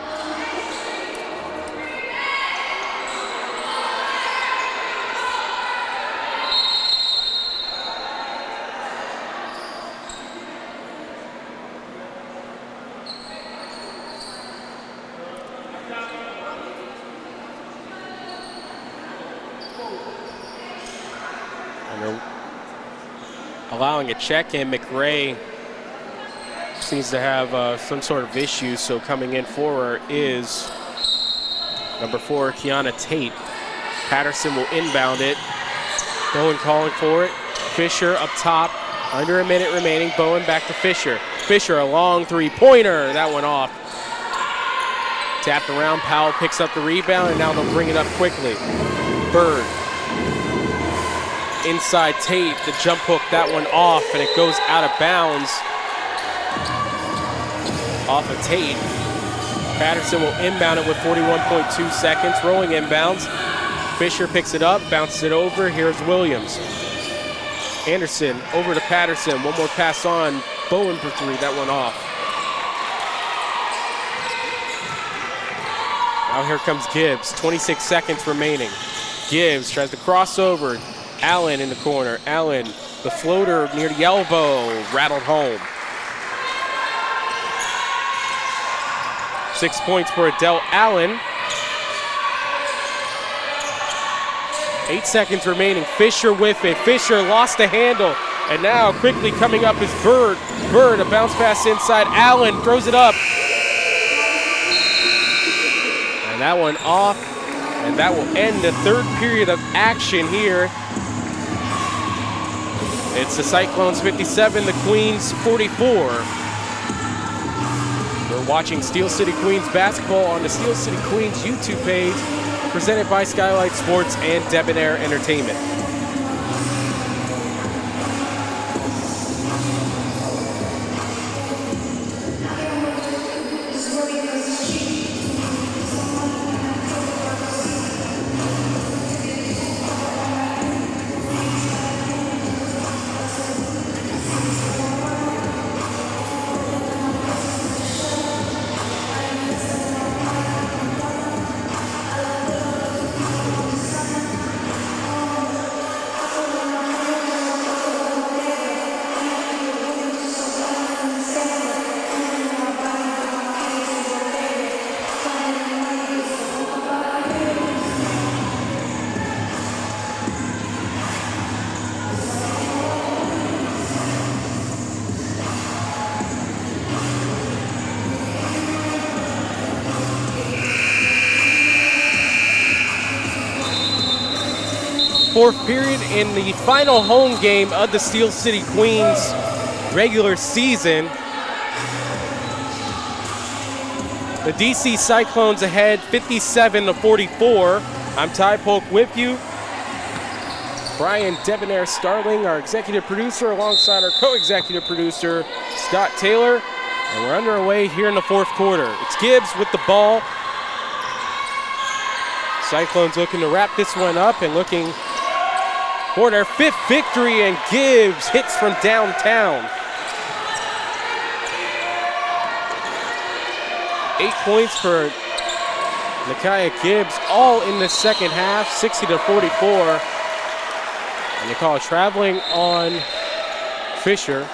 Allowing a check in. McRae seems to have some sort of issue, so coming in for her is number 4, Kiana Tate. Patterson will inbound it. Bowen calling for it. Fisher up top, under a minute remaining. Bowen back to Fisher. Fisher, a long three-pointer. That went off. Tapped around, Powell picks up the rebound, and now they'll bring it up quickly. Bird. Inside Tate, the jump hook, that one off, and it goes out of bounds off of Tate. Patterson will inbound it with 41.2 seconds, rolling inbounds. Fisher picks it up, bounces it over. Here's Williams. Anderson over to Patterson. One more pass on. Bowen for three, that one off. Now here comes Gibbs, 26 seconds remaining. Gibbs tries to cross over. Allen in the corner. Allen, the floater near the elbow, rattled home. 6 points for Adele Allen. 8 seconds remaining. Fisher with it. Fisher lost the handle. And now quickly coming up is Bird. Bird, a bounce pass inside. Allen throws it up. And that one off. And that will end the third period of action here. It's the Cyclones 57, the Queens 44. We're watching Steel City Queens basketball on the Steel City Queens YouTube page, presented by Skylight Sports and Debonair Entertainment. Fourth period in the final home game of the Steel City Queens regular season. The DC Cyclones ahead 57-44. I'm Ty Polk with you. Brian Debonair Starling, our executive producer, alongside our co-executive producer, Scott Taylor. And we're underway here in the fourth quarter. It's Gibbs with the ball. Cyclones looking to wrap this one up and looking for their fifth victory, and Gibbs hits from downtown. 8 points for Nakia Gibbs, all in the second half, 60-44. And they call a traveling on Fisher.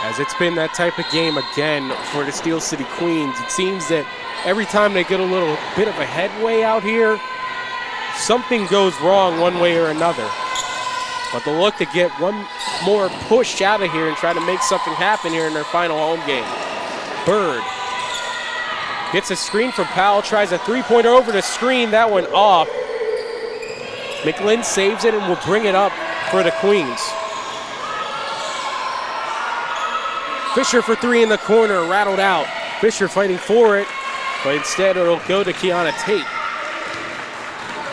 As it's been that type of game again for the Steel City Queens. It seems that every time they get a little bit of a headway out here, something goes wrong one way or another. But they'll look to get one more push out of here and try to make something happen here in their final home game. Bird gets a screen from Powell, tries a three-pointer over the screen. That went off. McLean saves it and will bring it up for the Queens. Fisher for three in the corner, rattled out. Fisher fighting for it, but instead it'll go to Kiana Tate.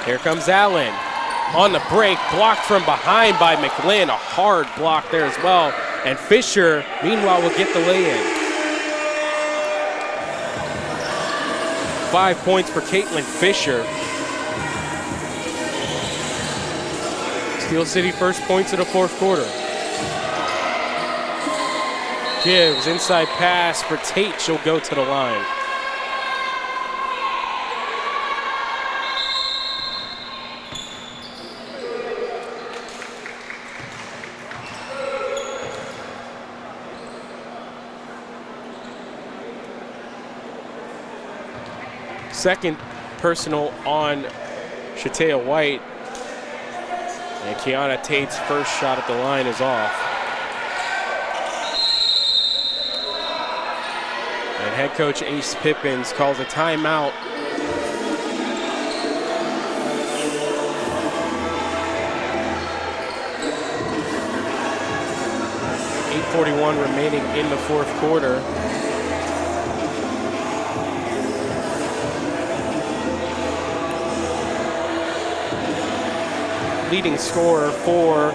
Here comes Allen. On the break, blocked from behind by McLean. A hard block there as well. And Fisher, meanwhile, will get the lay-in. 5 points for Caitlin Fisher. Steel City first points of the fourth quarter. Gives inside pass for Tate. She'll go to the line. Second personal on Shatea White. And Kiana Tate's first shot at the line is off. And head coach Ace Pippins calls a timeout. .8:41 remaining in the fourth quarter. Leading scorer for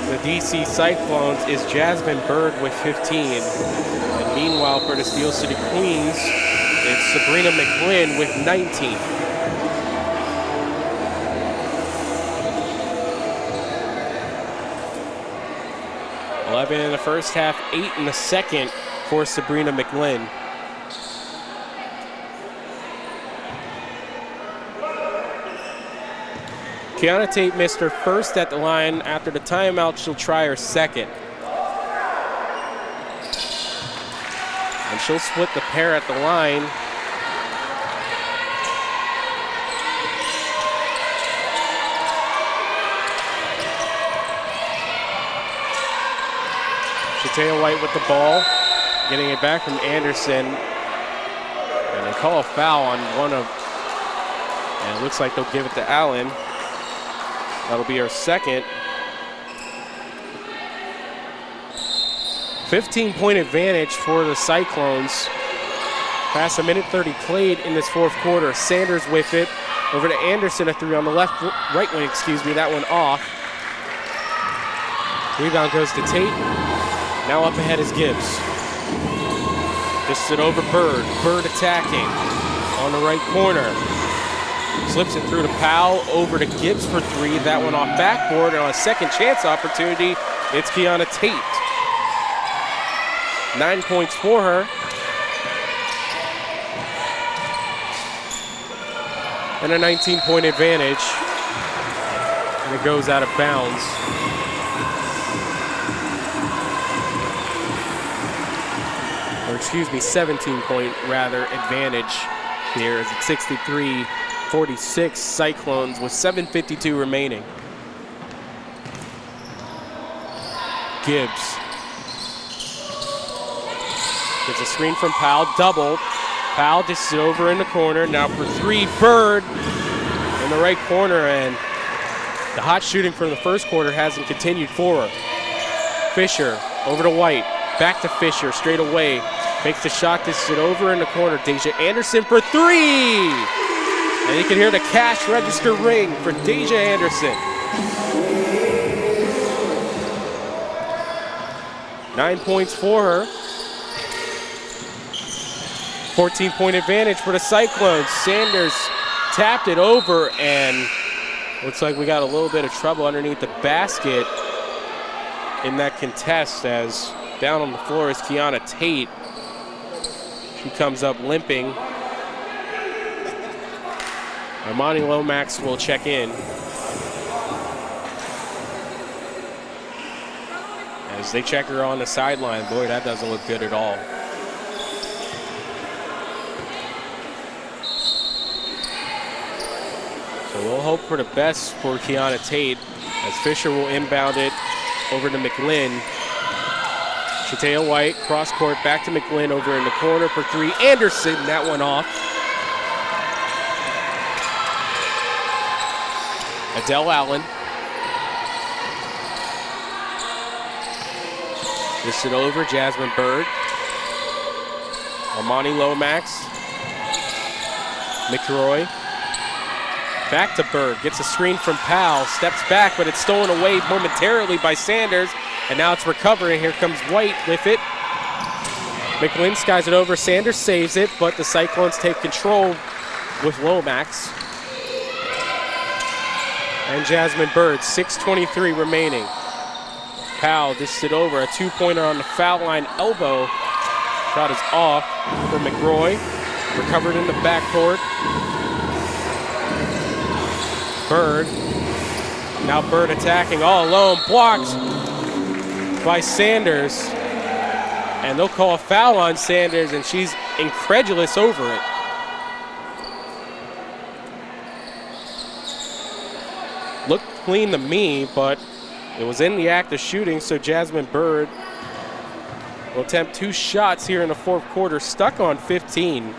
the DC Cyclones is Jasmine Bird with 15. And meanwhile, for the Steel City Queens, it's Sabrina McLean with 19. .11 in the first half, 8 in the second for Sabrina McLean. Kiana Tate missed her first at the line. After the timeout, she'll try her second. And she'll split the pair at the line. Shatea White with the ball, getting it back from Anderson. And they call a foul on one of, and it looks like they'll give it to Allen. That'll be our second. 15-point advantage for the Cyclones. Past a minute 30 played in this fourth quarter. Sanders with it. Over to Anderson, a three on the right wing, that one off. Rebound goes to Tate. Now up ahead is Gibbs. Just it over Bird. Bird attacking on the right corner. Slips it through to Powell, over to Gibbs for three. That one off backboard, and on a second chance opportunity, it's Kiana Tate. 9 points for her. And a 19-point advantage. And it goes out of bounds. Or excuse me, 17-point rather advantage here as it's 63-46 Cyclones with 7:52 remaining. Gibbs gets a screen from Powell, double. Powell dishes it over in the corner. Now for three, Bird in the right corner, and the hot shooting from the first quarter hasn't continued for her. Fisher over to White, back to Fisher, straight away. Makes the shot, dishes it over in the corner. Deja Anderson for three! And you can hear the cash register ring for Deja Anderson. 9 points for her. 14-point advantage for the Cyclones. Sanders tapped it over, and looks like we got a little bit of trouble underneath the basket in that contest, as down on the floor is Kiana Tate. She comes up limping. Armani Lomax will check in as they check her on the sideline. Boy, that doesn't look good at all. So we'll hope for the best for Kiana Tate as Fisher will inbound it over to McLean. Shatea White, cross court, back to McLean over in the corner for three. Anderson, that one off. Adele Allen. This it over, Jasmine Bird. Armani Lomax. McRoy. Back to Bird, gets a screen from Powell, steps back, but it's stolen away momentarily by Sanders, and now it's recovered, and here comes White with it. McLean skies it over, Sanders saves it, but the Cyclones take control with Lomax. And Jasmine Bird, 6:23 remaining. Powell dished it over, a two-pointer on the foul line elbow. Shot is off for McRoy, recovered in the backcourt. Bird, now Bird attacking all alone, blocked by Sanders. And they'll call a foul on Sanders, and she's incredulous over it. Looked clean to me, but it was in the act of shooting, so Jasmine Bird will attempt two shots here in the fourth quarter, stuck on 15.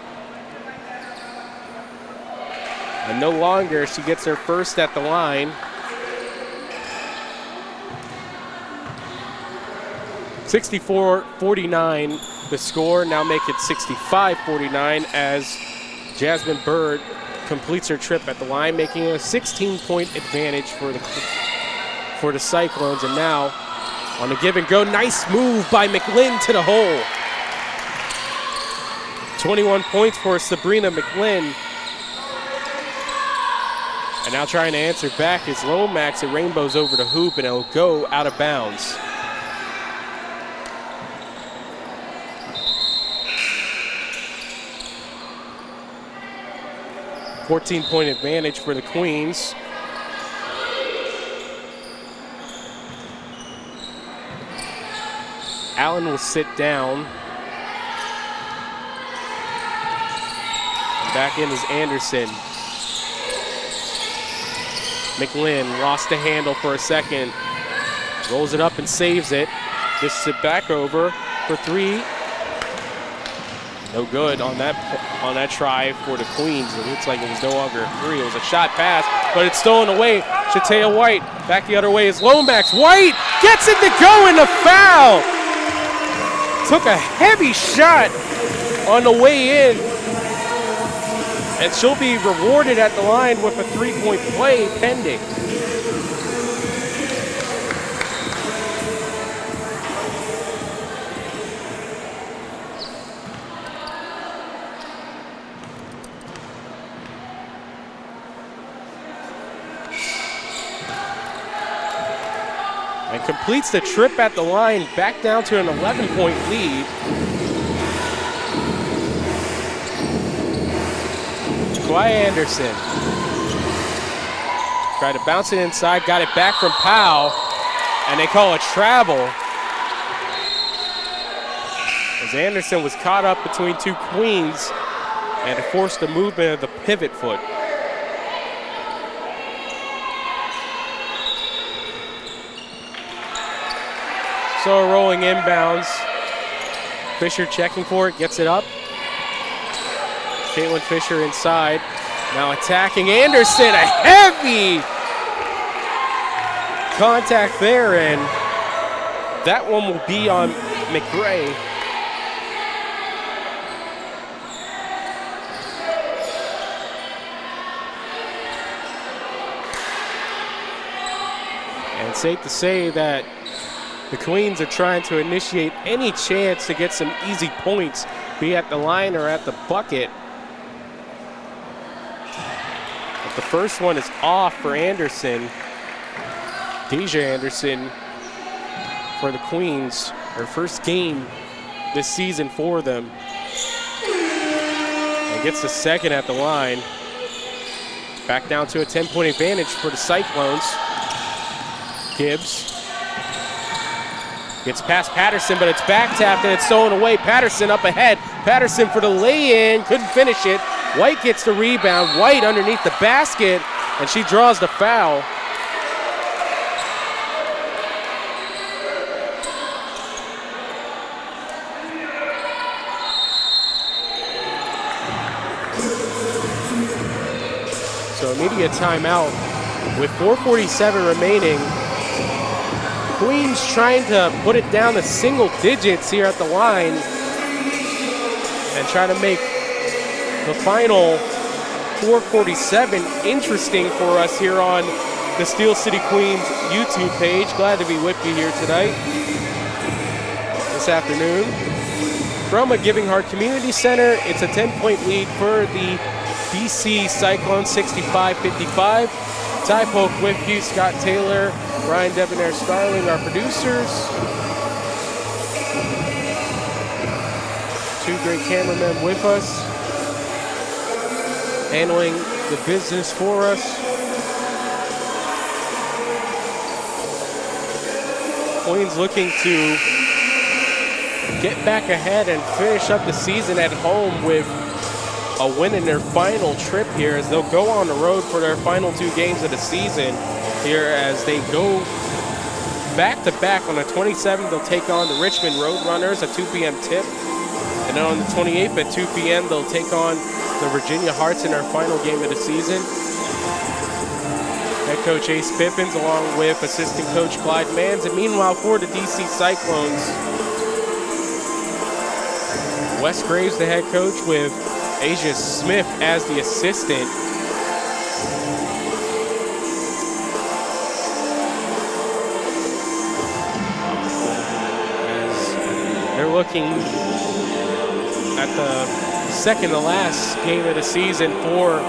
And no longer, she gets her first at the line. 64-49 the score, now make it 65-49 as Jasmine Bird completes her trip at the line, making it a 16-point advantage for the Cyclones. And now on the give and go, nice move by McLean to the hole. 21 points for Sabrina McLean. And now trying to answer back is Lomax. It rainbows over the hoop and it'll go out of bounds. $14-point advantage for the Queens. Allen will sit down. Back in is Anderson. McLean lost the handle for a second. Rolls it up and saves it. Dishes it back over for three. No good on that try for the Queens. It looks like it was no longer a three. It was a shot pass, but it's stolen away. Shatea White back the other way is Lomax. White gets it to go in the foul. Took a heavy shot on the way in. And she'll be rewarded at the line with a three-point play pending. And completes the trip at the line, back down to an 11-point lead. Kawhi Anderson tried to bounce it inside, got it back from Powell, and they call a travel. As Anderson was caught up between two Queens and it forced the movement of the pivot foot. So rolling inbounds. Fisher checking for it, gets it up. Caitlin Fisher inside, now attacking Anderson, a heavy contact there, and that one will be on McRae. And it's safe to say that the Queens are trying to initiate any chance to get some easy points, be at the line or at the bucket. The first one is off for Anderson. Deja Anderson for the Queens, her first game this season for them. And gets the second at the line. Back down to a 10-point advantage for the Cyclones. Gibbs gets past Patterson, but it's back tapped and it's stolen away. Patterson up ahead. Patterson for the lay-in, couldn't finish it. White gets the rebound. White underneath the basket, and she draws the foul. So immediate timeout with 4:47 remaining. Queens trying to put it down to single digits here at the line and try to make the final 4:47 interesting for us here on the Steel City Queens YouTube page. Glad to be with you here tonight, this afternoon. From a Giving Heart Community Center, it's a 10-point lead for the DC Cyclones, 65-55. Ty Polk with you, Scott Taylor, Brian Debonair Starling, our producers. Two great cameramen with us, handling the business for us. Queens looking to get back ahead and finish up the season at home with a win in their final trip here, as they'll go on the road for their final 2 games of the season here, as they go back-to-back. On the 27th, they'll take on the Richmond Roadrunners, a 2 p.m. tip. And then on the 28th at 2 p.m., they'll take on the Virginia Hearts in their final game of the season. Head coach Ace Pippins along with assistant coach Clyde Manns. And meanwhile, for the DC Cyclones, Wes Graves, the head coach, with Asia Smith as the assistant. As they're looking at the second to last game of the season for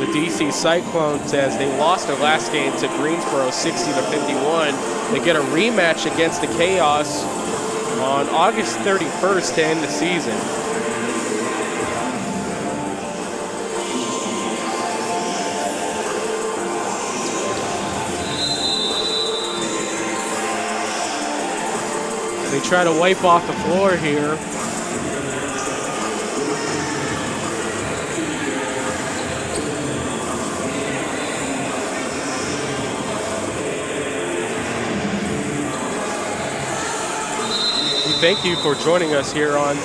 the DC Cyclones, as they lost their last game to Greensboro 60-51. They get a rematch against the Chaos on August 31st to end the season. They try to wipe off the floor here. We thank you for joining us here on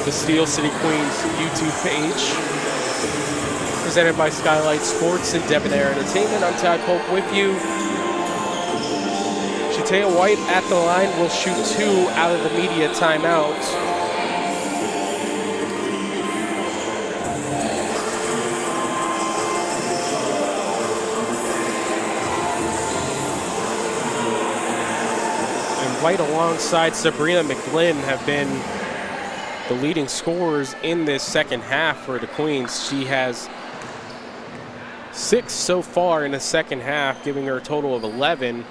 the Steel City Queens YouTube page. Presented by Skylight Sports and Debonair Entertainment. I'm Ty Polk with you. Taya White at the line will shoot 2 out of the media timeout. And White alongside Sabrina McGlynn have been the leading scorers in this second half for the Queens. She has 6 so far in the second half, giving her a total of 11.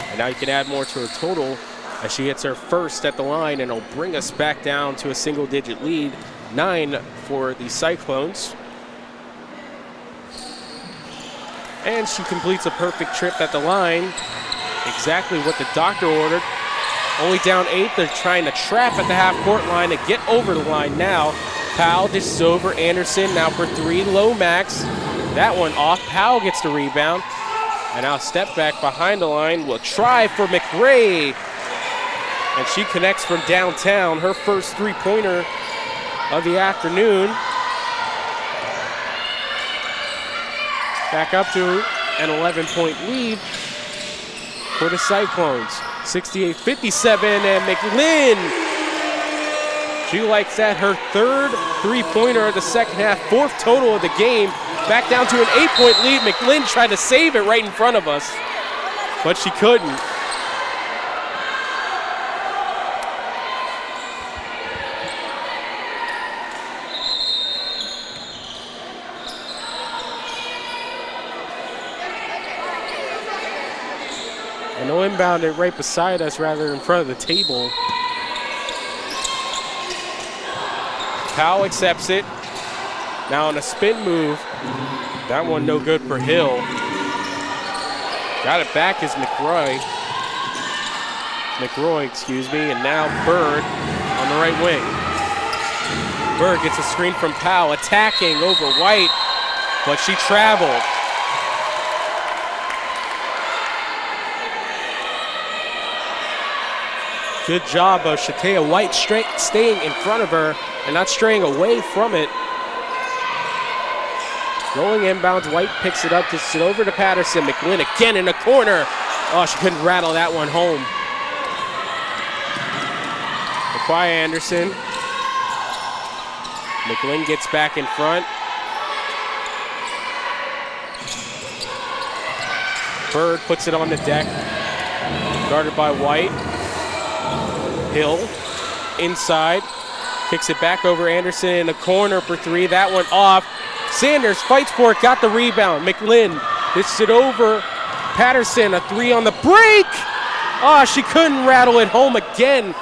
And now you can add more to her total as she hits her first at the line, and it'll bring us back down to a single-digit lead, 9 for the Cyclones. And she completes a perfect trip at the line, exactly what the doctor ordered. Only down 8, they're trying to trap at the half-court line to get over the line now. Powell dishes over Anderson, now for 3, Lomax. That one off, Powell gets the rebound. And now step back behind the line, will try for McRae. And she connects from downtown, her first 3-pointer of the afternoon. Back up to an 11-point lead for the Cyclones. 68-57, and McLean, she likes that, her third 3-pointer of the second half, 4th total of the game. Back down to an 8-point lead. McLean tried to save it right in front of us, but she couldn't. And they'll inbound it right beside us rather than in front of the table. Powell accepts it. Now on a spin move, that one no good for Hill. Got it back is McRoy, and now Bird on the right wing. Bird gets a screen from Powell, attacking over White. but she traveled. Good job of Shatea White staying in front of her and not straying away from it. Rolling inbounds, White picks it up, gets it over to Patterson. McLean again in the corner. Oh, she couldn't rattle that one home. Maquia Anderson. McLean gets back in front. Bird puts it on the deck. Guarded by White. Hill inside. Kicks it back over Anderson in the corner for three. That one off. Sanders fights for it, got the rebound. McLean hits it over. Patterson, a three on the break. Oh, she couldn't rattle it home again.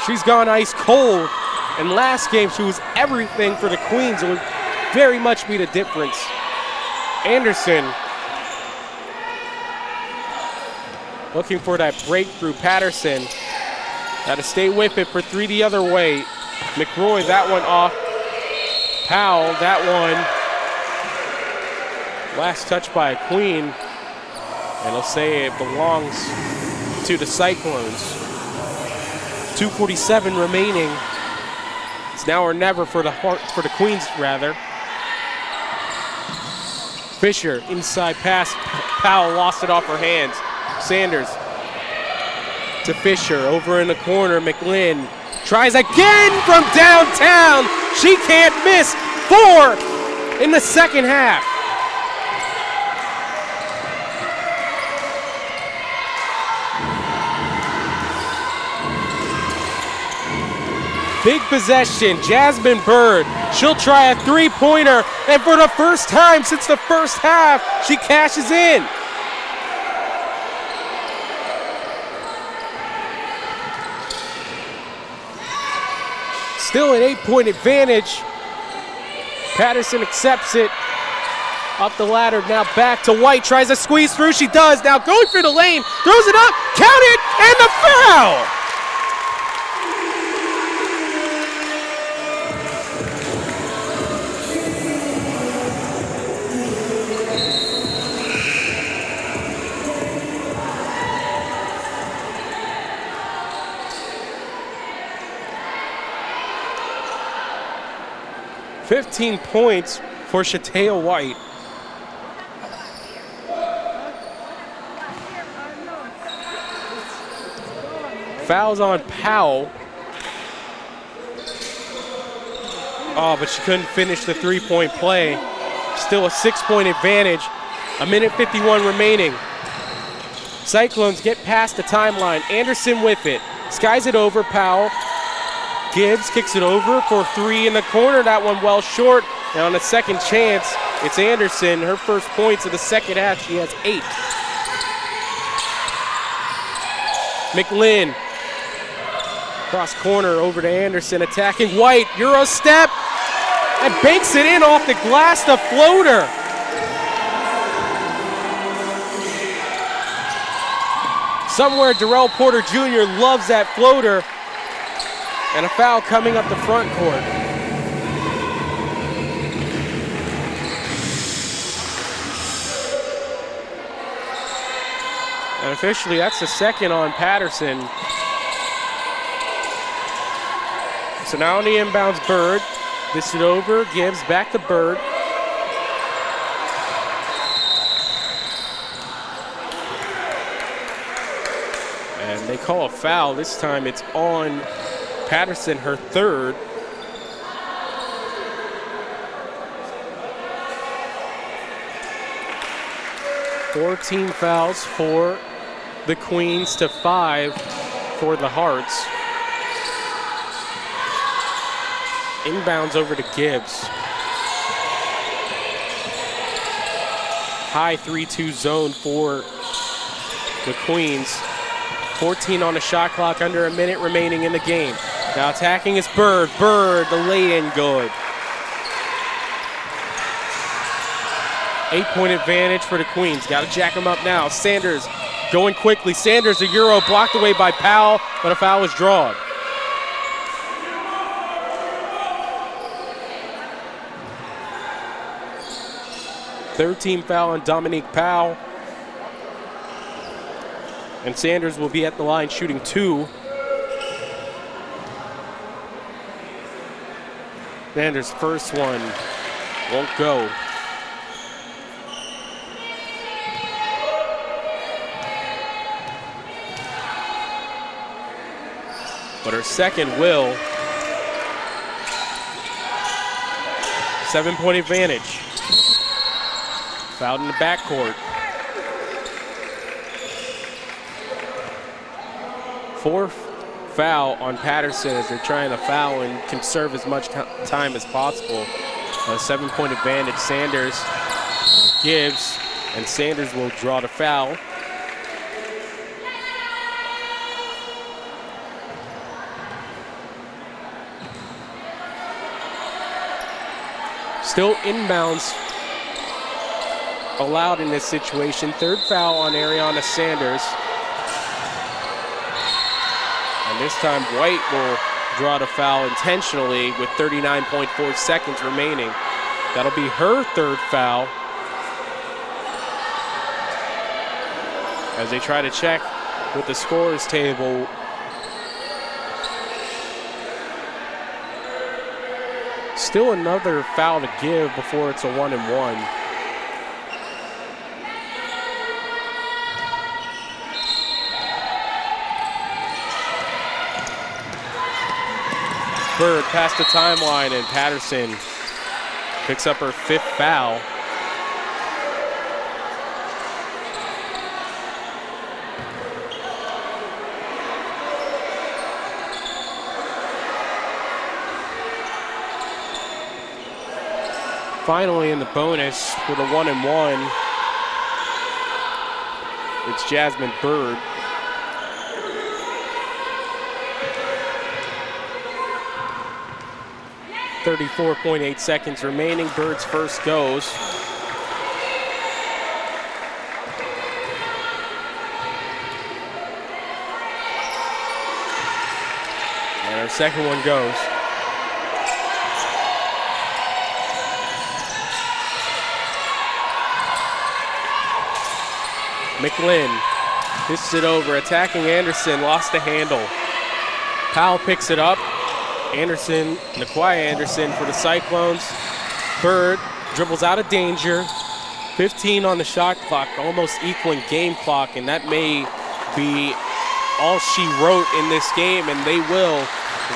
She's gone ice cold. And last game, she was everything for the Queens. It would very much be the difference. Anderson looking for that breakthrough. Patterson got to stay with it for three the other way. McRoy, that one off. Powell, that one. Last touch by a Queen. And they'll say it belongs to the Cyclones. 2:47 remaining. It's now or never for the Queens, rather. Fisher, inside pass. Powell lost it off her hands. Sanders to Fisher, over in the corner. McLean tries again from downtown. She can't miss. 4 in the second half. Big possession, Jasmine Bird. She'll try a three-pointer, and for the first time since the first half, she cashes in. Still an 8-point advantage. Patterson accepts it. Up the ladder, now back to White, tries to squeeze through, she does. Now going for the lane, throws it up, count it, and the foul! $15 points for Shatea White. Fouls on Powell. Oh, but she couldn't finish the three-point play. Still a 6-point advantage. 1:51 remaining. Cyclones get past the timeline. Anderson with it. Skies it over, Powell. Gibbs kicks it over for three in the corner. That one well short. And on a second chance, it's Anderson. Her first points of the second half. She has 8. McLean. Cross corner over to Anderson. Attacking White. Euro step. And banks it in off the glass. The floater. Somewhere Darrell Porter Jr. loves that floater. And a foul coming up the front court. And officially, that's the second on Patterson. So now on the inbounds, Bird. This is over, Gibbs back to Bird. And they call a foul. This time it's on Patterson, her third. Fourteen fouls for the Queens to 5 for the Hearts. Inbounds over to Gibbs. High 3-2 zone for the Queens. 14 on the shot clock, under a minute remaining in the game. Now attacking is Bird. Bird, the lay-in good. 8-point advantage for the Queens. Got to jack them up now. Sanders going quickly. Sanders, a Euro, blocked away by Powell, but a foul was drawn. Third team foul on Dominique Powell. And Sanders will be at the line shooting 2. Sanders' first one won't go. But her second will. 7-point advantage. Fouled in the backcourt. Fourth foul on Patterson as they're trying to foul and conserve as much time as possible. A 7-point advantage. Sanders gives, and Sanders will draw the foul. Still inbounds allowed in this situation. Third foul on Ariana Sanders. And this time White will draw the foul intentionally with 39.4 seconds remaining. That'll be her third foul. As they try to check with the scorer's table. Still another foul to give before it's a 1-and-1. Bird past the timeline, and Patterson picks up her 5th foul. Finally in the bonus with a 1-and-1, it's Jasmine Bird. .8 seconds remaining. Bird's first goes. And her second one goes. McLinn pisses it over, attacking Anderson, lost the handle. Powell picks it up. Anderson, Naquia Anderson for the Cyclones. Bird dribbles out of danger. 15 on the shot clock, almost equaling game clock, and that may be all she wrote in this game, and they will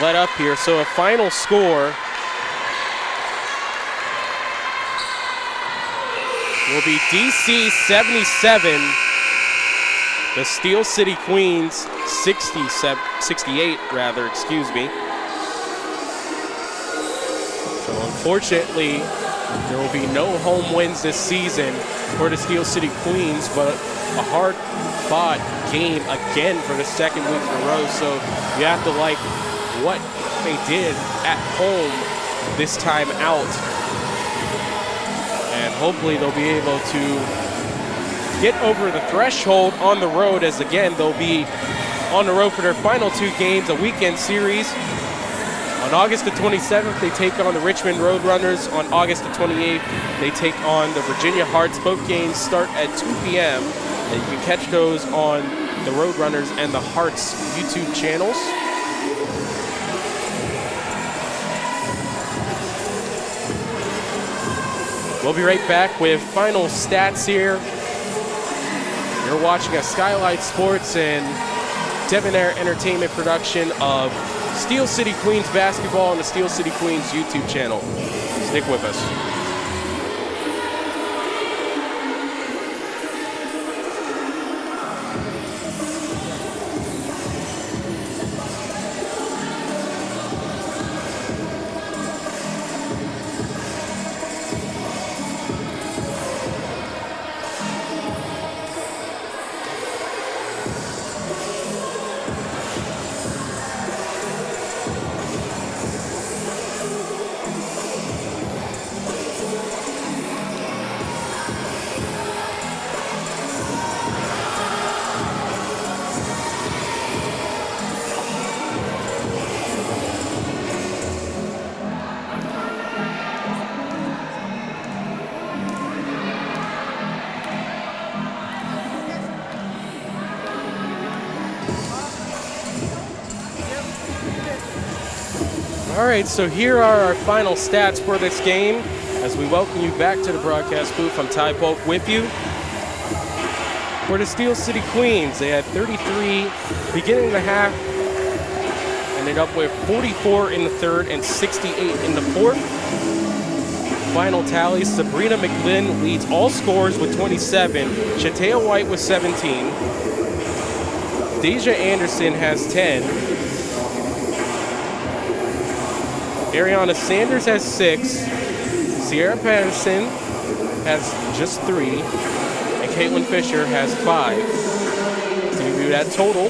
let up here. So a final score will be DC 77. The Steel City Queens 68, excuse me. So unfortunately, there will be no home wins this season for the Steel City Queens, but a hard-fought game again for the second week in a row. So you have to like what they did at home this time out. And hopefully they'll be able to get over the threshold on the road, as again, they'll be on the road for their final 2 games, a weekend series. On August the 27th, they take on the Richmond Roadrunners. On August the 28th, they take on the Virginia Hearts. Both games start at 2 p.m. And you can catch those on the Roadrunners and the Hearts YouTube channels. We'll be right back with final stats here. You're watching a Skylight Sports and Debonair Entertainment production of Steel City Queens basketball on the Steel City Queens YouTube channel. Stick with us. All right, so here are our final stats for this game. As we welcome you back to the broadcast booth, I'm Ty Polk with you. For the Steel City Queens, they had 33 beginning of the half, ended up with 44 in the third and 68 in the fourth. Final tally, Sabrina McGlynn leads all scorers with 27, Shatea White with 17, Deja Anderson has 10, Ariana Sanders has 6, Sierra Patterson has just 3, and Caitlin Fisher has 5. To give you that total.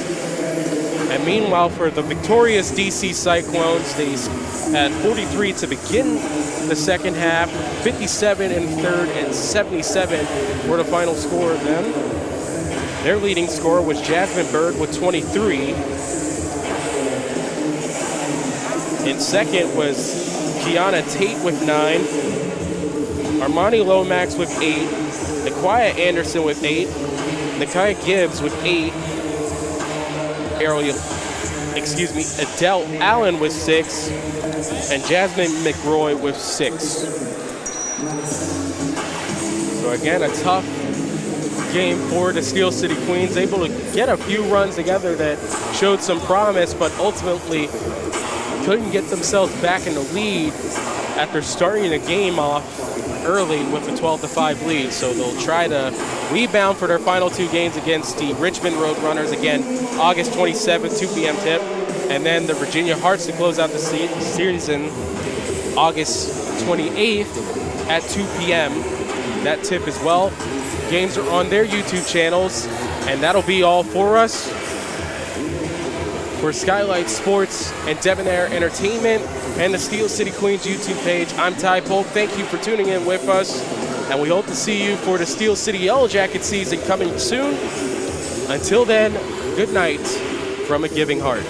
And meanwhile, for the victorious DC Cyclones, they had 43 to begin the second half, 57 in the third, and 77 were the final score of them. Their leading scorer was Jasmine Bird with 23. In second was Kiana Tate with 9, Armani Lomax with 8, Nakia Anderson with 8, Nakia Gibbs with 8, Adele Allen with 6, and Jasmine McRoy with 6. So again, a tough game for the Steel City Queens, able to get a few runs together that showed some promise, but ultimately couldn't get themselves back in the lead after starting the game off early with a 12-5 lead. So they'll try to rebound for their final 2 games against the Richmond Roadrunners, again, August 27th, 2 p.m. tip, and then the Virginia Hearts to close out the season August 28th at 2 p.m. That tip as well. Games are on their YouTube channels, and that'll be all for us. For Skylight Sports and Debonair Entertainment and the Steel City Queens YouTube page, I'm Ty Polk. Thank you for tuning in with us, and we hope to see you for the Steel City Yellow Jacket season coming soon. Until then, good night from a giving heart.